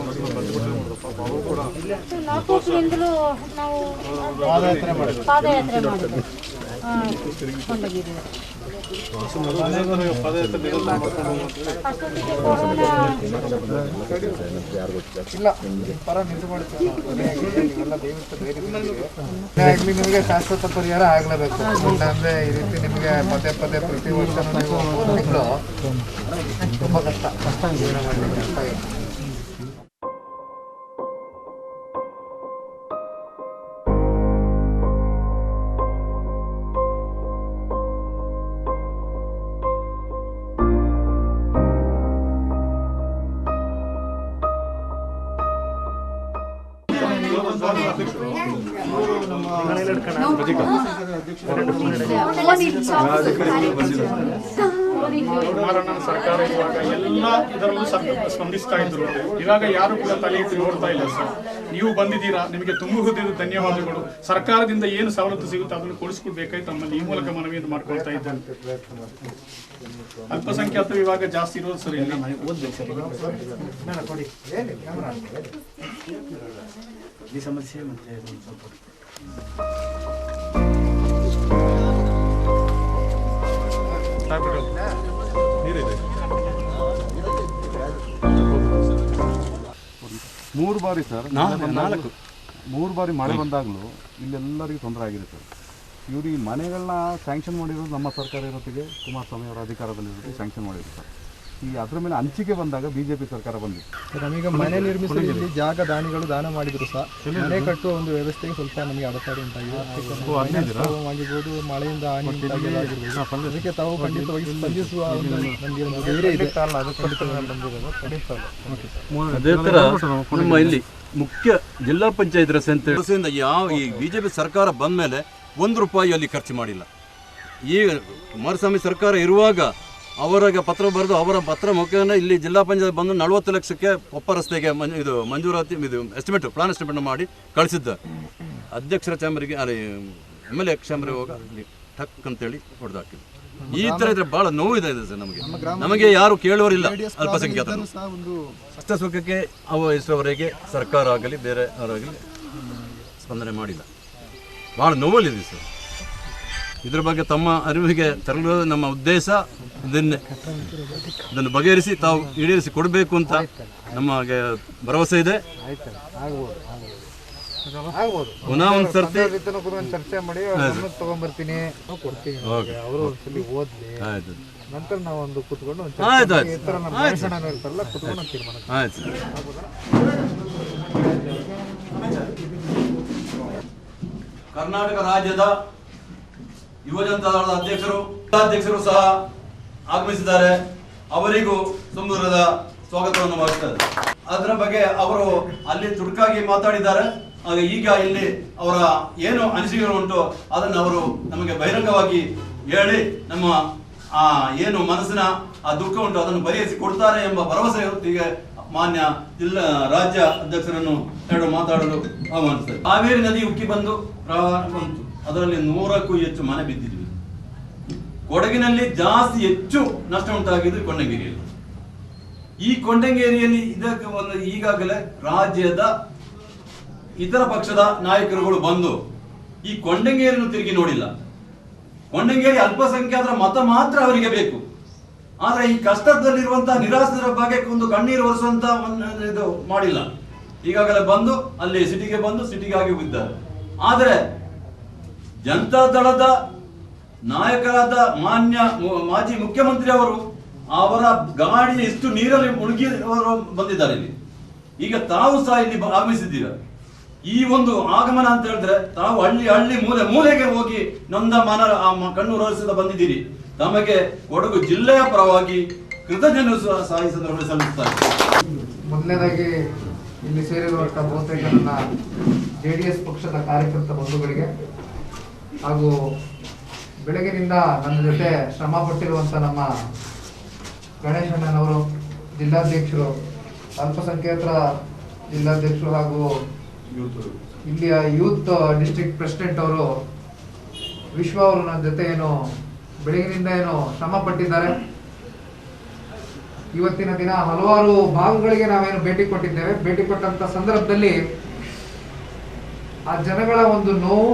Speaker 2: ಅವರು ಕೂಡ
Speaker 7: 4 ತಿಂಗಳು ನಾವು ಪಾದಯಾತ್ರೆ ಮಾಡಿದ್ವಿ.
Speaker 10: ಇಲ್ಲ ಪರ ನಿಂತು ಮಾಡ್ತೀವಿ ನೀವೆಲ್ಲ ದಯವಿಟ್ಟು ಧೈರ್ಯ ನಿಮಗೆ ಶಾಶ್ವತ ಪರಿಹಾರ ಆಗಲೇಬೇಕು. ಅಂದ್ರೆ ಈ ರೀತಿ ನಿಮಗೆ ಪದೇ ಪದೇ ಪ್ರತಿ ವರ್ಷ ನೀವು 3 ತಿಂಗಳು ತುಂಬ ಕಷ್ಟ ಜೀವನ ಮಾಡಲಿಕ್ಕೆ ಕಷ್ಟ ಇದೆ.
Speaker 13: ಕುಮಾರಣ್ಣನ ಸರ್ಕಾರ ಇರುವಾಗ ಎಲ್ಲ ಇದರಲ್ಲೂ ಸ್ಪಂದಿಸ್ತಾ ಇದ್ರು. ಇವಾಗ ಯಾರು ಕೂಡ ತಲೆ ಎತ್ತಿ ನೋಡ್ತಾ ಇಲ್ಲ ಸರ್. ನೀವು ಬಂದಿದ್ದೀರಾ, ನಿಮಗೆ ತುಂಬ ಹೃದಯದ ಧನ್ಯವಾದಗಳು. ಸರ್ಕಾರದಿಂದ ಏನು ಸವಲತ್ತು ಸಿಗುತ್ತೆ ಅದನ್ನು ಕೊಡಿಸ್ಕೊಡ್ಬೇಕಾಗಿ ತಮ್ಮಲ್ಲಿ ಈ ಮೂಲಕ ಮನವಿಯನ್ನು ಮಾಡ್ಕೊಳ್ತಾ ಇದ್ದೇನೆ. ಅಲ್ಪಸಂಖ್ಯಾತರು ಇವಾಗ ಜಾಸ್ತಿ ಇರೋದು ಸರ್. ಎಲ್ಲ ಓದ್ಬೇಕು ಸರ್ ಈ ಸಮಸ್ಯೆ. ಮತ್ತೆ
Speaker 2: ನೀರಿದೆ.
Speaker 3: 3 ಬಾರಿ ಸರ್ 3 ಬಾರಿ ಮಳೆ ಬಂದಾಗಲೂ ಇಲ್ಲೆಲ್ಲರಿಗೂ ತೊಂದರೆ ಆಗಿದೆ ಸರ್. ಇವರು ಈ ಮನೆಗಳನ್ನ ಸ್ಯಾಂಕ್ಷನ್ ಮಾಡಿರೋದು ನಮ್ಮ ಸರ್ಕಾರ ಇರೋತ್ತಿಗೆ, ಕುಮಾರಸ್ವಾಮಿ ಅವರ ಅಧಿಕಾರದಲ್ಲಿರೋದು ಸ್ಯಾಂಕ್ಷನ್ ಮಾಡಿದ್ರು ಸರ್. ಈ ಅದರ ಮೇಲೆ ಹಂಚಿಕೆ ಬಂದಾಗ ಬಿಜೆಪಿ ಸರ್ಕಾರ ಬಂದಿತ್ತು.
Speaker 14: ನಮೀಗ ಮನೆ ನಿರ್ಮಿಸಲು ಇಲ್ಲಿ ಜಾಗ ದಾನಿಗಳು ದಾನ ಮಾಡಿದ್ರು ಸಹ ಮನೆ ಕಟ್ಟುವ ಒಂದು ವ್ಯವಸ್ಥೆಗೆ ಸ್ವಲ್ಪ ನಮಗೆ ಅಡೆತಡೆ ಉಂಟಾಗಿದೆ. ಆಗಿರ್ಬೋದು, ಮಳೆಯಿಂದ ಹಾನಿ ಉಂಟಾಗಿರ್ಬೋದು. ಅದಕ್ಕೆ ತಾವು ಖಂಡಿತವಾಗಿ ಸ್ಪಂದಿಸುವ ನಮಗೆ ಒಂದು ಧೈರ್ಯ ಇದೆ.
Speaker 15: ಅದೇ ಥರ ನಮ್ಮ ಇಲ್ಲಿ ಮುಖ್ಯ ಜಿಲ್ಲಾ ಪಂಚಾಯತ್ ರಸ್ತೆಯಿಂದ ಯಾವ ಈ ಬಿಜೆಪಿ ಸರ್ಕಾರ ಬಂದ ಮೇಲೆ 1 ರೂಪಾಯಿ ಅಲ್ಲಿ ಖರ್ಚು ಮಾಡಿಲ್ಲ. ಈ ಕುಮಾರಸ್ವಾಮಿ ಸರ್ಕಾರ ಇರುವಾಗ ಅವರಿಗೆ ಪತ್ರ ಬರೆದು ಅವರ ಪತ್ರ ಮುಖೇನ ಇಲ್ಲಿ ಜಿಲ್ಲಾ ಪಂಚಾಯತ್ ಬಂದು 40 ಲಕ್ಷಕ್ಕೆ ಕೊಪ್ಪ ರಸ್ತೆಗೆ ಇದು ಮಂಜೂರಾತಿ ಇದು ಎಸ್ಟಿಮೇಟ್ ಪ್ಲಾನ್ ಎಸ್ಟಿಮೇಟ್ ಮಾಡಿ ಕಳಿಸಿದ್ದ. ಅಧ್ಯಕ್ಷರ ಚಾಂಬರಿಗೆ ಅಲ್ಲಿ MLA ಚಾಂಬರಿಗೆ ಹೋಗ ಅಲ್ಲಿ ಟಕ್ ಅಂತೇಳಿ ಹೊಡೆದಾಕಿದ್ರು. ಈ ಥರ ಇದ್ರೆ ಭಾಳ ನೋವಿದೆ ಸರ್ ನಮಗೆ ಯಾರು ಕೇಳೋರಿಲ್ಲ. ಅಲ್ಪಸಂಖ್ಯಾತರು ಕಷ್ಟ ಸುಖಕ್ಕೆ ಇಷ್ಟವರೆಗೆ ಸರ್ಕಾರ ಆಗಲಿ ಬೇರೆ ಅವರಾಗಲಿ ಸ್ಪಂದನೆ ಮಾಡಿಲ್ಲ. ಭಾಳ ನೋವಲ್ಲಿದೆ ಸರ್. ಇದ್ರ ಬಗ್ಗೆ ತಮ್ಮ ಅರಿವಿಗೆ ತರಲು ನಮ್ಮ ಉದ್ದೇಶ ಇದನ್ನು ಬಗೆಹರಿಸಿ ತಾವು ಈಡೇರಿಸಿ ಕೊಡಬೇಕು ಅಂತ ನಮಗೆ ಭರವಸೆ ಇದೆ. ಪುನಃ ಒಂದು ಸರ್ತಿ
Speaker 10: ಚರ್ಚೆ ಮಾಡಿ ತಗೊಂಡ್ಬರ್ತೀನಿ, ಕೊಡ್ತೀನಿ. ಅವರು ಒಂದ್ಸಲಿ ಓದ್ಲಿ, ನಂತರ ನಾವೊಂದು ಕೂತ್ಕೊಂಡು ಕೂತ್ಕೊಂಡು ತೀರ್ಮಾನ.
Speaker 15: ಕರ್ನಾಟಕ ರಾಜ್ಯದ ಯುವಜನತಾದಳದ ಅಧ್ಯಕ್ಷರು ಸಹ ಆಗಮಿಸಿದ್ದಾರೆ. ಅವರಿಗೂ ಸುಂದರದ ಸ್ವಾಗತವನ್ನು ಮಾಡ್ತಾರೆ. ಅದರ ಬಗ್ಗೆ ಅವರು ಅಲ್ಲಿ ಚುರುಕಾಗಿ ಮಾತಾಡಿದ್ದಾರೆ. ಈಗ ಇಲ್ಲಿ ಅವರ ಏನು ಅನಿಸಿಕೆಗಳು ಉಂಟು ಅದನ್ನು ಅವರು ನಮಗೆ ಬಹಿರಂಗವಾಗಿ ಹೇಳಿ ನಮ್ಮ ಏನು ಮನಸ್ಸಿನ ಆ ದುಃಖ ಉಂಟು ಅದನ್ನು ಪರಿಹರಿಸಿ ಕೊಡ್ತಾರೆ ಎಂಬ ಭರವಸೆ ಹೊತ್ತಿಗೆ ಮಾನ್ಯ ಜಿಲ್ಲಾ ರಾಜ್ಯ ಅಧ್ಯಕ್ಷರನ್ನು ಮಾತಾಡಲು ಆಹ್ವಾನಿಸ್ತಾರೆ. ಕಾವೇರಿ ನದಿ ಉಕ್ಕಿ ಬಂದು ಪ್ರವಾಹ ಬಂತು. ಅದರಲ್ಲಿ 100ಕ್ಕೂ ಹೆಚ್ಚು ಮನೆ ಬಿದ್ದಿದ್ವಿ. ಕೊಡಗಿನಲ್ಲಿ ಜಾಸ್ತಿ ಹೆಚ್ಚು ನಷ್ಟ ಉಂಟಾಗಿದ್ದು ಕೊಂಡಂಗೇರಿಯಲ್ಲಿ. ಈ ಕೊಂಡಂಗೇರಿಯಲ್ಲಿ ಇದಕ್ಕೆ ಒಂದು ಈಗಾಗಲೇ ರಾಜ್ಯದ ಇತರ ಪಕ್ಷದ ನಾಯಕರುಗಳು ಬಂದು ಈ ಕೊಂಡಂಗೇರಿಯನ್ನು ತಿರುಗಿ ನೋಡಿಲ್ಲ. ಕೊಂಡಂಗೇರಿ ಅಲ್ಪಸಂಖ್ಯಾತರ ಮತ ಮಾತ್ರ ಅವರಿಗೆ ಬೇಕು. ಆದ್ರೆ ಈ ಕಷ್ಟದಲ್ಲಿರುವಂತಹ ನಿರಾಶ್ರಿತರ ಬಗ್ಗೆ ಒಂದು ಕಣ್ಣೀರು ಒರೆಸುವಂತ ಇದು ಮಾಡಿಲ್ಲ. ಈಗಾಗಲೇ ಬಂದು ಅಲ್ಲಿ ಸಿಟಿಗೆ ಬಂದು ಸಿಟಿಗಾಗಿ ಬಿದ್ದಾರೆ. ಆದರೆ ಜನತಾ ದಳದ ನಾಯಕರಾದ ಮಾಜಿ ಮುಖ್ಯಮಂತ್ರಿ ಅವರು ಅವರ ಗಾಡಿ ಎಷ್ಟು ನೀರಲ್ಲಿ ಮುಳುಗಿ ಅವರು ಬಂದಿದ್ದಾರೆ ಇಲ್ಲಿ. ಈಗ ತಾವು ಸಹ ಇಲ್ಲಿ ಆಗಮಿಸಿದ್ದೀರ. ಈ ಒಂದು ಆಗಮನ ಅಂತ ಹೇಳಿದ್ರೆ ತಾವು ಹಳ್ಳಿ ಮೂಲೆಗೆ ಹೋಗಿ ನೊಂದ ಕಣ್ಣು ರೋಸಿದ ಬಂದಿದ್ದೀರಿ. ತಮಗೆ ಕೊಡಗು ಜಿಲ್ಲೆಯ ಪರವಾಗಿ ಕೃತಜ್ಞತೆ ಸಲ್ಲಿಸುತ್ತಾರೆ.
Speaker 10: ಮೊದಲನೇದಾಗಿ ಇಲ್ಲಿ ಸೇರಿರುವಂತಹ ಬಹುತೇಕ ನನ್ನ JDS ಪಕ್ಷದ ಕಾರ್ಯಕರ್ತ ಬಂಧುಗಳಿಗೆ ಹಾಗೂ ಬೆಳಗಿನಿಂದ ನನ್ನ ಜೊತೆ ಶ್ರಮ ಪಟ್ಟಿರುವಂಥ ನಮ್ಮ ಗಣೇಶಣ್ಣನವರು, ಜಿಲ್ಲಾಧ್ಯಕ್ಷರು, ಅಲ್ಪಸಂಖ್ಯಾತರ ಜಿಲ್ಲಾಧ್ಯಕ್ಷರು ಹಾಗೂ ಇಲ್ಲಿಯ ಯೂತ್ ಡಿಸ್ಟ್ರಿಕ್ಟ್ ಪ್ರೆಸಿಡೆಂಟ್ ಅವರು ವಿಶ್ವ ಅವರು ನನ್ನ ಜೊತೆ ಬೆಳಗಿನಿಂದ ಶ್ರಮ ಪಟ್ಟಿದ್ದಾರೆ. ಇವತ್ತಿನ ದಿನ ಹಲವಾರು ಭಾಗಗಳಿಗೆ ನಾವೇನು ಭೇಟಿ ಕೊಟ್ಟಿದ್ದೇವೆ. ಭೇಟಿ ಕೊಟ್ಟಂತ ಸಂದರ್ಭದಲ್ಲಿ ಆ ಜನಗಳ ಒಂದು ನೋವು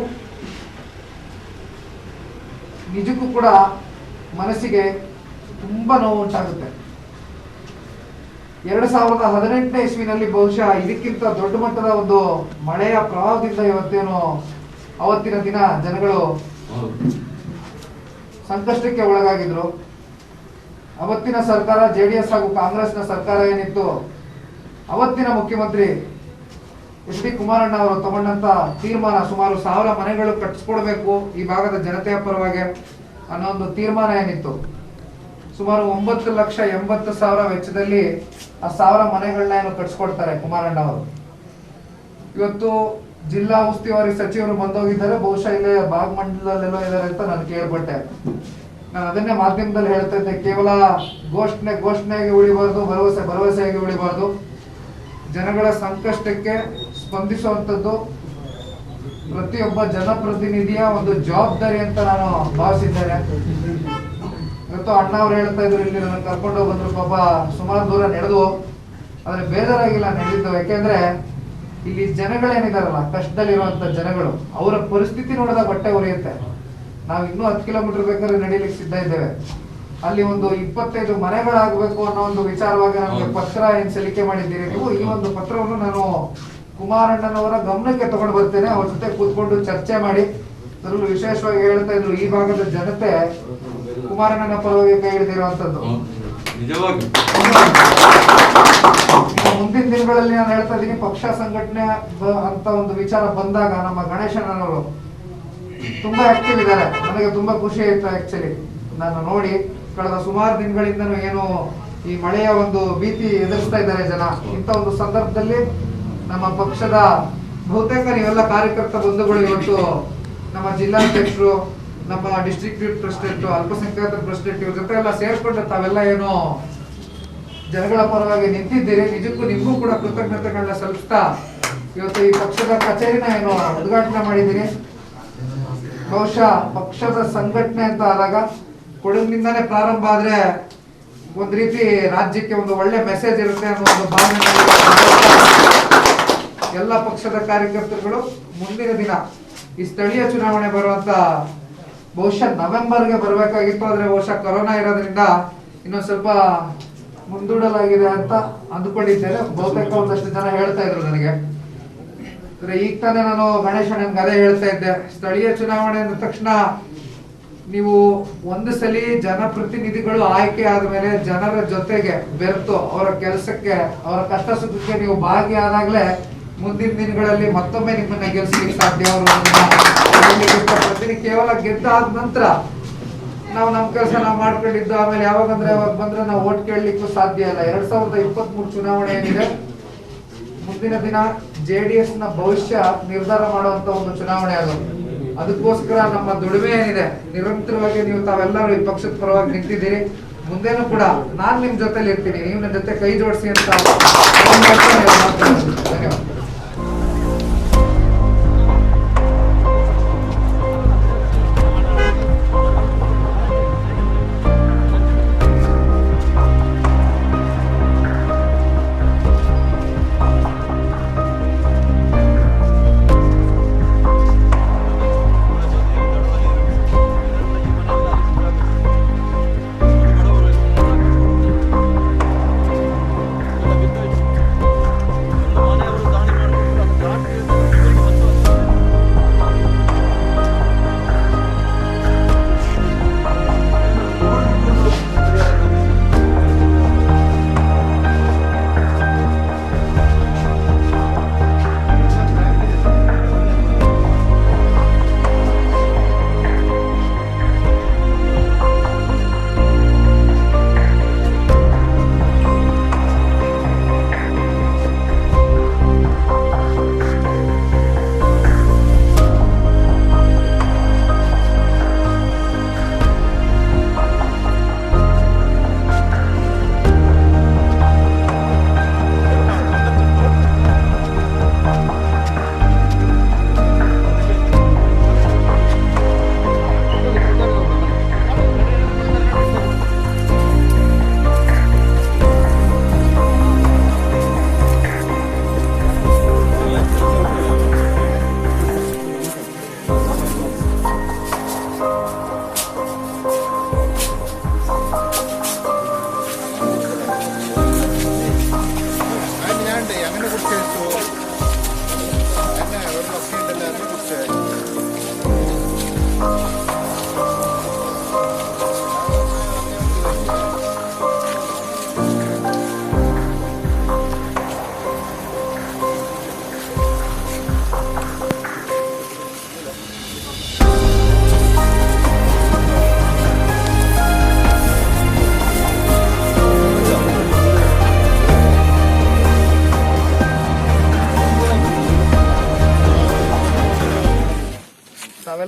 Speaker 10: ನಿಜಕ್ಕೂ ಕೂಡ ಮನಸ್ಸಿಗೆ ತುಂಬ ನೋವು ಉಂಟಾಗುತ್ತೆ. 2018ನೇ ಇಸ್ವಿನಲ್ಲಿ ಬಹುಶಃ ಇದಕ್ಕಿಂತ ದೊಡ್ಡ ಮಟ್ಟದ ಒಂದು ಮಳೆಯ ಪ್ರವಾಹದಿಂದ ಇವತ್ತೇನು ಅವತ್ತಿನ ದಿನ ಜನಗಳು ಸಂಕಷ್ಟಕ್ಕೆ ಒಳಗಾಗಿದ್ರು. ಅವತ್ತಿನ ಸರ್ಕಾರ JDS ಹಾಗೂ ಕಾಂಗ್ರೆಸ್ನ ಸರ್ಕಾರ ಏನಿತ್ತು, ಅವತ್ತಿನ ಮುಖ್ಯಮಂತ್ರಿ ಎಚ್ ಡಿ ಕುಮಾರಣ್ಣ ಅವರು ತಗೊಂಡಂತ ತೀರ್ಮಾನ ಸುಮಾರು 1000 ಮನೆಗಳು ಕಟ್ಟಿಸ್ಕೊಡ್ಬೇಕು ಈ ಭಾಗದ ಜನತೆಯ ಪರವಾಗಿ ಅನ್ನೋ ಒಂದು ತೀರ್ಮಾನ ಏನಿತ್ತು, ಸುಮಾರು 9,80,000 ವೆಚ್ಚದಲ್ಲಿ ಆ 1000 ಮನೆಗಳನ್ನ ಏನು ಕಟ್ಸ್ಕೊಡ್ತಾರೆ ಕುಮಾರಣ್ಣ ಅವರು. ಇವತ್ತು ಜಿಲ್ಲಾ ಉಸ್ತುವಾರಿ ಸಚಿವರು ಬಂದೋಗಿದ್ದಾರೆ, ಬಹುಶಃ ಇಲ್ಲೇ ಭಾಗಮಂಡಲದಲ್ಲೆಲ್ಲೋ ಇದ್ದಾರೆ ಅಂತ ನಾನು ಕೇಳ್ಪಟ್ಟೆ. ನಾನು ಅದನ್ನೇ ಮಾಧ್ಯಮದಲ್ಲಿ ಹೇಳ್ತಾ ಇದ್ದೆ, ಕೇವಲ ಘೋಷಣೆಯಾಗಿ ಉಳಿಬಾರ್ದು, ಭರವಸೆಯಾಗಿ ಉಳಿಬಾರ್ದು. ಜನಗಳ ಸಂಕಷ್ಟಕ್ಕೆ ಸ್ಪಂದಿಸುವಂಥದ್ದು ಪ್ರತಿಯೊಬ್ಬ ಜನಪ್ರತಿನಿಧಿಯ ಒಂದು ಜವಾಬ್ದಾರಿ ಅಂತ ನಾನು ಭಾವಿಸಿದ್ದೇನೆ. ಇವತ್ತು ಅಣ್ಣ ಅವ್ರು ಹೇಳ್ತಾ ಇದ್ರು, ಇಲ್ಲಿ ನನ್ನ ಕರ್ಕೊಂಡು ಬಂದ್ರು, ಪಾಪ ಸುಮಾರು ದೂರ ನಡೆದು, ಆದ್ರೆ ಬೇಜಾರಾಗಿಲ್ಲ ನಡೆದಿದ್ದು. ಯಾಕೆಂದ್ರೆ ಇಲ್ಲಿ ಜನಗಳೇನಿದಾರಲ್ಲ, ಕಷ್ಟದಲ್ಲಿರುವಂತ ಜನಗಳು, ಅವರ ಪರಿಸ್ಥಿತಿ ನೋಡಿದಾಗ ಹೊಟ್ಟೆ ಉರಿಯುತ್ತೆ. ನಾವು ಇನ್ನೂ 10 ಕಿಲೋಮೀಟರ್ ಬೇಕಾದ್ರೆ ನಡೀಲಿಕ್ಕೆ ಸಿದ್ಧ ಇದ್ದೇವೆ. ಅಲ್ಲಿ ಒಂದು 25 ಮನೆಗಳಾಗಬೇಕು ಅನ್ನೋ ಒಂದು ವಿಚಾರವಾಗಿ ನಮಗೆ ಪತ್ರ ಏನ್ ಸಲ್ಲಿಕೆ ಮಾಡಿದ್ದೀರಿ ನೀವು, ಈ ಒಂದು ಪತ್ರವನ್ನು ನಾನು ಕುಮಾರಣ್ಣನವರ ಗಮನಕ್ಕೆ ತಗೊಂಡು ಬರ್ತೇನೆ. ಅವ್ರ ಜೊತೆ ಕೂತ್ಕೊಂಡು ಚರ್ಚೆ ಮಾಡಿ, ಅದರಲ್ಲೂ ವಿಶೇಷವಾಗಿ ಹೇಳ್ತಾ ಇದ್ರು, ಈ ಭಾಗದ ಜನತೆ ಕುಮಾರಣ್ಣನ ಪರವಾಗಿ ಕೈ ಹಿಡಿದಿರುವಂತದ್ದು. ಮುಂದಿನ ದಿನಗಳಲ್ಲಿ ನಾನು ಹೇಳ್ತಾ ಇದ್ದೀನಿ, ಪಕ್ಷ ಸಂಘಟನೆ ಅಂತ ಒಂದು ವಿಚಾರ ಬಂದಾಗ ನಮ್ಮ ಗಣೇಶಣ್ಣನವರು ತುಂಬಾ ಆಕ್ಟಿವ್ ಇದ್ದಾರೆ. ನನಗೆ ತುಂಬಾ ಖುಷಿ ಆಯ್ತು ಆಕ್ಚುಲಿ ನಾನು ನೋಡಿ. ಕಳೆದ ಸುಮಾರು ದಿನಗಳಿಂದನೂ ಏನು ಈ ಮಳೆಯ ಒಂದು ಭೀತಿ ಎದುರಿಸ್ತಾ ಇದ್ದಾರೆ ಜನ. ಇಂಥ ಒಂದು ಸಂದರ್ಭದಲ್ಲಿ ನಮ್ಮ ಪಕ್ಷದ ಬಹುತೇಕ ನೀವೆಲ್ಲ ಕಾರ್ಯಕರ್ತ ಬಂಧುಗಳು ಇವತ್ತು ನಮ್ಮ ಜಿಲ್ಲಾಧ್ಯಕ್ಷರು, ನಮ್ಮ ಡಿಸ್ಟ್ರಿಕ್ಟ್ ಪ್ರೆಸಿಡೆಂಟ್, ಅಲ್ಪಸಂಖ್ಯಾತರ ಪ್ರೆಸಿಡೆಂಟ್, ಇವ್ರ ಜೊತೆ ಎಲ್ಲ ಸೇರ್ಕೊಂಡು ತಾವೆಲ್ಲ ಏನು ಜನಗಳ ಪರವಾಗಿ ನಿಂತಿದ್ದೀರಿ. ನಿಜಕ್ಕೂ ನಿಮಗೂ ಕೂಡ ಕೃತಜ್ಞತೆಗಳನ್ನ ಸಲ್ಲಿಸ್ತಾ ಇವತ್ತು ಈ ಪಕ್ಷದ ಕಚೇರಿನ ಏನು ಉದ್ಘಾಟನೆ ಮಾಡಿದ್ದೀನಿ. ಬಹುಶಃ ಪಕ್ಷದ ಸಂಘಟನೆ ಅಂತ ಆದಾಗ ಕೊಡಗಿನಿಂದಾನೇ ಪ್ರಾರಂಭ ಆದ್ರೆ ಒಂದ್ ರೀತಿ ರಾಜ್ಯಕ್ಕೆ ಒಂದು ಒಳ್ಳೆ ಮೆಸೇಜ್ ಇರುತ್ತೆ ಅನ್ನೋ ಒಂದು ಭಾವನೆ ಎಲ್ಲ ಪಕ್ಷದ ಕಾರ್ಯಕರ್ತರುಗಳು ಮುಂದಿನ ದಿನ ಈ ಸ್ಥಳೀಯ ಚುನಾವಣೆ ಬರುವಂತ ಬಹುಶಃ ನವೆಂಬರ್ಗೆ ಬರಬೇಕಾಗಿತ್ತು. ಆದ್ರೆ ಬಹುಶಃ ಕೊರೋನಾ ಇರೋದ್ರಿಂದ ಇನ್ನೊಂದ್ ಸ್ವಲ್ಪ ಮುಂದೂಡಲಾಗಿದೆ ಅಂತ ಅಂದ್ಕೊಂಡಿದ್ದೇನೆ. ಬಹುತೇಕ ಒಂದಷ್ಟು ಜನ ಹೇಳ್ತಾ ಇದ್ರು ನನಗೆ. ಈಗ ತಾನೇ ನಾನು ಗಣೇಶಣ್ಣನ್ಗೆ ಅದೇ ಹೇಳ್ತಾ ಇದ್ದೆ, ಸ್ಥಳೀಯ ಚುನಾವಣೆ ಅಂದ ತಕ್ಷಣ ನೀವು ಒಂದು ಸಲಿ ಜನಪ್ರತಿನಿಧಿಗಳು ಆಯ್ಕೆ ಆದ್ಮೇಲೆ ಜನರ ಜೊತೆಗೆ ಬೆರೆತು ಅವರ ಕೆಲಸಕ್ಕೆ, ಅವರ ಕಷ್ಟ ಸುಖಕ್ಕೆ ನೀವು ಭಾಗಿಯಾದಾಗ್ಲೇ ಮುಂದಿನ ದಿನಗಳಲ್ಲಿ ಮತ್ತೊಮ್ಮೆ ನಿಮ್ಮನ್ನ ಗೆಲ್ಸಲಿಕ್ಕೆ ಸಾಧ್ಯ. ಅವರು ಕೇವಲ ಗೆದ್ದಾದ ನಂತರ ನಾವು ನಮ್ಮ ಕೆಲಸ ನಾವು ಮಾಡ್ಕೊಂಡಿದ್ದು, ಆಮೇಲೆ ಯಾವಾಗ ಬಂದ್ರೆ ನಾವು ಓಟ್ ಕೇಳಲಿಕ್ಕೂ ಸಾಧ್ಯ ಇಲ್ಲ. 2023 ಚುನಾವಣೆ ಏನಿದೆ, ಮುಂದಿನ ದಿನ JDS ನ ಭವಿಷ್ಯ ನಿರ್ಧಾರ ಮಾಡುವಂತ ಒಂದು ಚುನಾವಣೆ ಅದು. ಅದಕ್ಕೋಸ್ಕರ ನಮ್ಮ ದುಡಿಮೆ ಏನಿದೆ, ನಿರಂತರವಾಗಿ ನೀವು ತಾವೆಲ್ಲರೂ ಈ ಪಕ್ಷದ ಪರವಾಗಿ ನಿಂತಿದ್ದೀರಿ. ಮುಂದೇನು ಕೂಡ ನಾನ್ ನಿಮ್ ಜೊತೆಲಿ ಇರ್ತೀನಿ, ನೀವು ನನ್ನ ಜೊತೆ ಕೈ ಜೋಡಿಸಿ ಅಂತ ಧನ್ಯವಾದ.
Speaker 5: ಮನೆಯವರು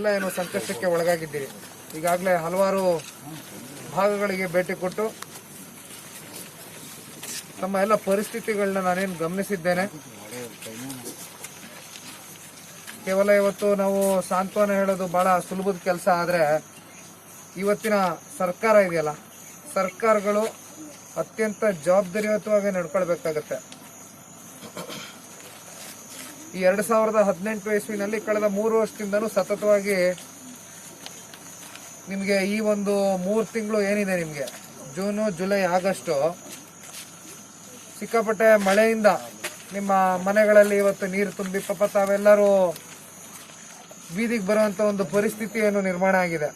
Speaker 10: ನೀವೆಲ್ಲ ಏನು ಸಂಕಷ್ಟಕ್ಕೆ ಒಳಗಾಗಿದ್ದೀರಿ. ಈಗಾಗಲೇ ಹಲವಾರು ಭಾಗಗಳಿಗೆ ಭೇಟಿ ಕೊಟ್ಟು ನಮ್ಮ ಎಲ್ಲ ಪರಿಸ್ಥಿತಿಗಳನ್ನ ನಾನೇನು ಗಮನಿಸಿದ್ದೇನೆ. ಕೇವಲ ಇವತ್ತು ನಾವು ಸಾಂತ್ವನ ಹೇಳೋದು ಬಹಳ ಸುಲಭದ ಕೆಲಸ. ಆದರೆ ಇವತ್ತಿನ ಸರ್ಕಾರ ಇದೆಯಲ್ಲ, ಸರ್ಕಾರಗಳು ಅತ್ಯಂತ ಜವಾಬ್ದಾರಿಯುತವಾಗಿ ನಡ್ಕೊಳ್ಬೇಕಾಗತ್ತೆ. ಈ 2018 ಇಸ್ವಿನಲ್ಲಿ ಕಳೆದ 3 ವರ್ಷದಿಂದನೂ ಸತತವಾಗಿ ನಿಮಗೆ ಈ ಒಂದು 3 ತಿಂಗಳು ಏನಿದೆ, ನಿಮಗೆ ಜೂನು, ಜುಲೈ, ಆಗಸ್ಟು ಸಿಕ್ಕಾಪಟ್ಟೆ ಮಳೆಯಿಂದ ನಿಮ್ಮ ಮನೆಗಳಲ್ಲಿ ಇವತ್ತು ನೀರು ತುಂಬಿ ಪಾಪ ತಾವೆಲ್ಲರೂ ಬೀದಿಗೆ ಬರುವಂಥ ಒಂದು ಪರಿಸ್ಥಿತಿ ಏನು ನಿರ್ಮಾಣ ಆಗಿದೆ.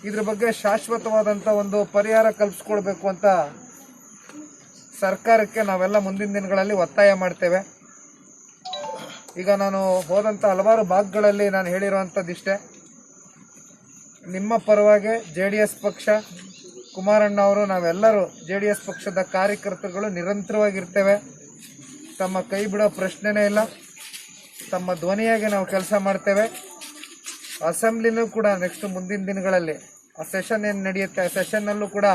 Speaker 10: ಇದ್ರ ಬಗ್ಗೆ ಶಾಶ್ವತವಾದಂಥ ಒಂದು ಪರಿಹಾರ ಕಲ್ಪಿಸ್ಕೊಳ್ಬೇಕು ಅಂತ ಸರ್ಕಾರಕ್ಕೆ ನಾವೆಲ್ಲ ಮುಂದಿನ ದಿನಗಳಲ್ಲಿ ಒತ್ತಾಯ ಮಾಡ್ತೇವೆ. ಈಗ ನಾನು ಹೋದಂಥ ಹಲವಾರು ಭಾಗಗಳಲ್ಲಿ ನಾನು ಹೇಳಿರುವಂಥದ್ದಿಷ್ಟೇ. ನಿಮ್ಮ ಪರವಾಗಿ JDS ಪಕ್ಷ, ಕುಮಾರಣ್ಣ ಅವರು, ನಾವೆಲ್ಲರೂ JDS ಪಕ್ಷದ ಕಾರ್ಯಕರ್ತರುಗಳು ನಿರಂತರವಾಗಿರ್ತೇವೆ. ತಮ್ಮ ಕೈ ಬಿಡೋ ಪ್ರಶ್ನೆನೇ ಇಲ್ಲ. ತಮ್ಮ ಧ್ವನಿಯಾಗಿ ನಾವು ಕೆಲಸ ಮಾಡ್ತೇವೆ. ಅಸೆಂಬ್ಲಿನೂ ಕೂಡ ನೆಕ್ಸ್ಟ್ ಮುಂದಿನ ದಿನಗಳಲ್ಲಿ ಆ ಸೆಷನ್ ಏನು ನಡೆಯುತ್ತೆ, ಆ ಸೆಷನ್ನಲ್ಲೂ ಕೂಡ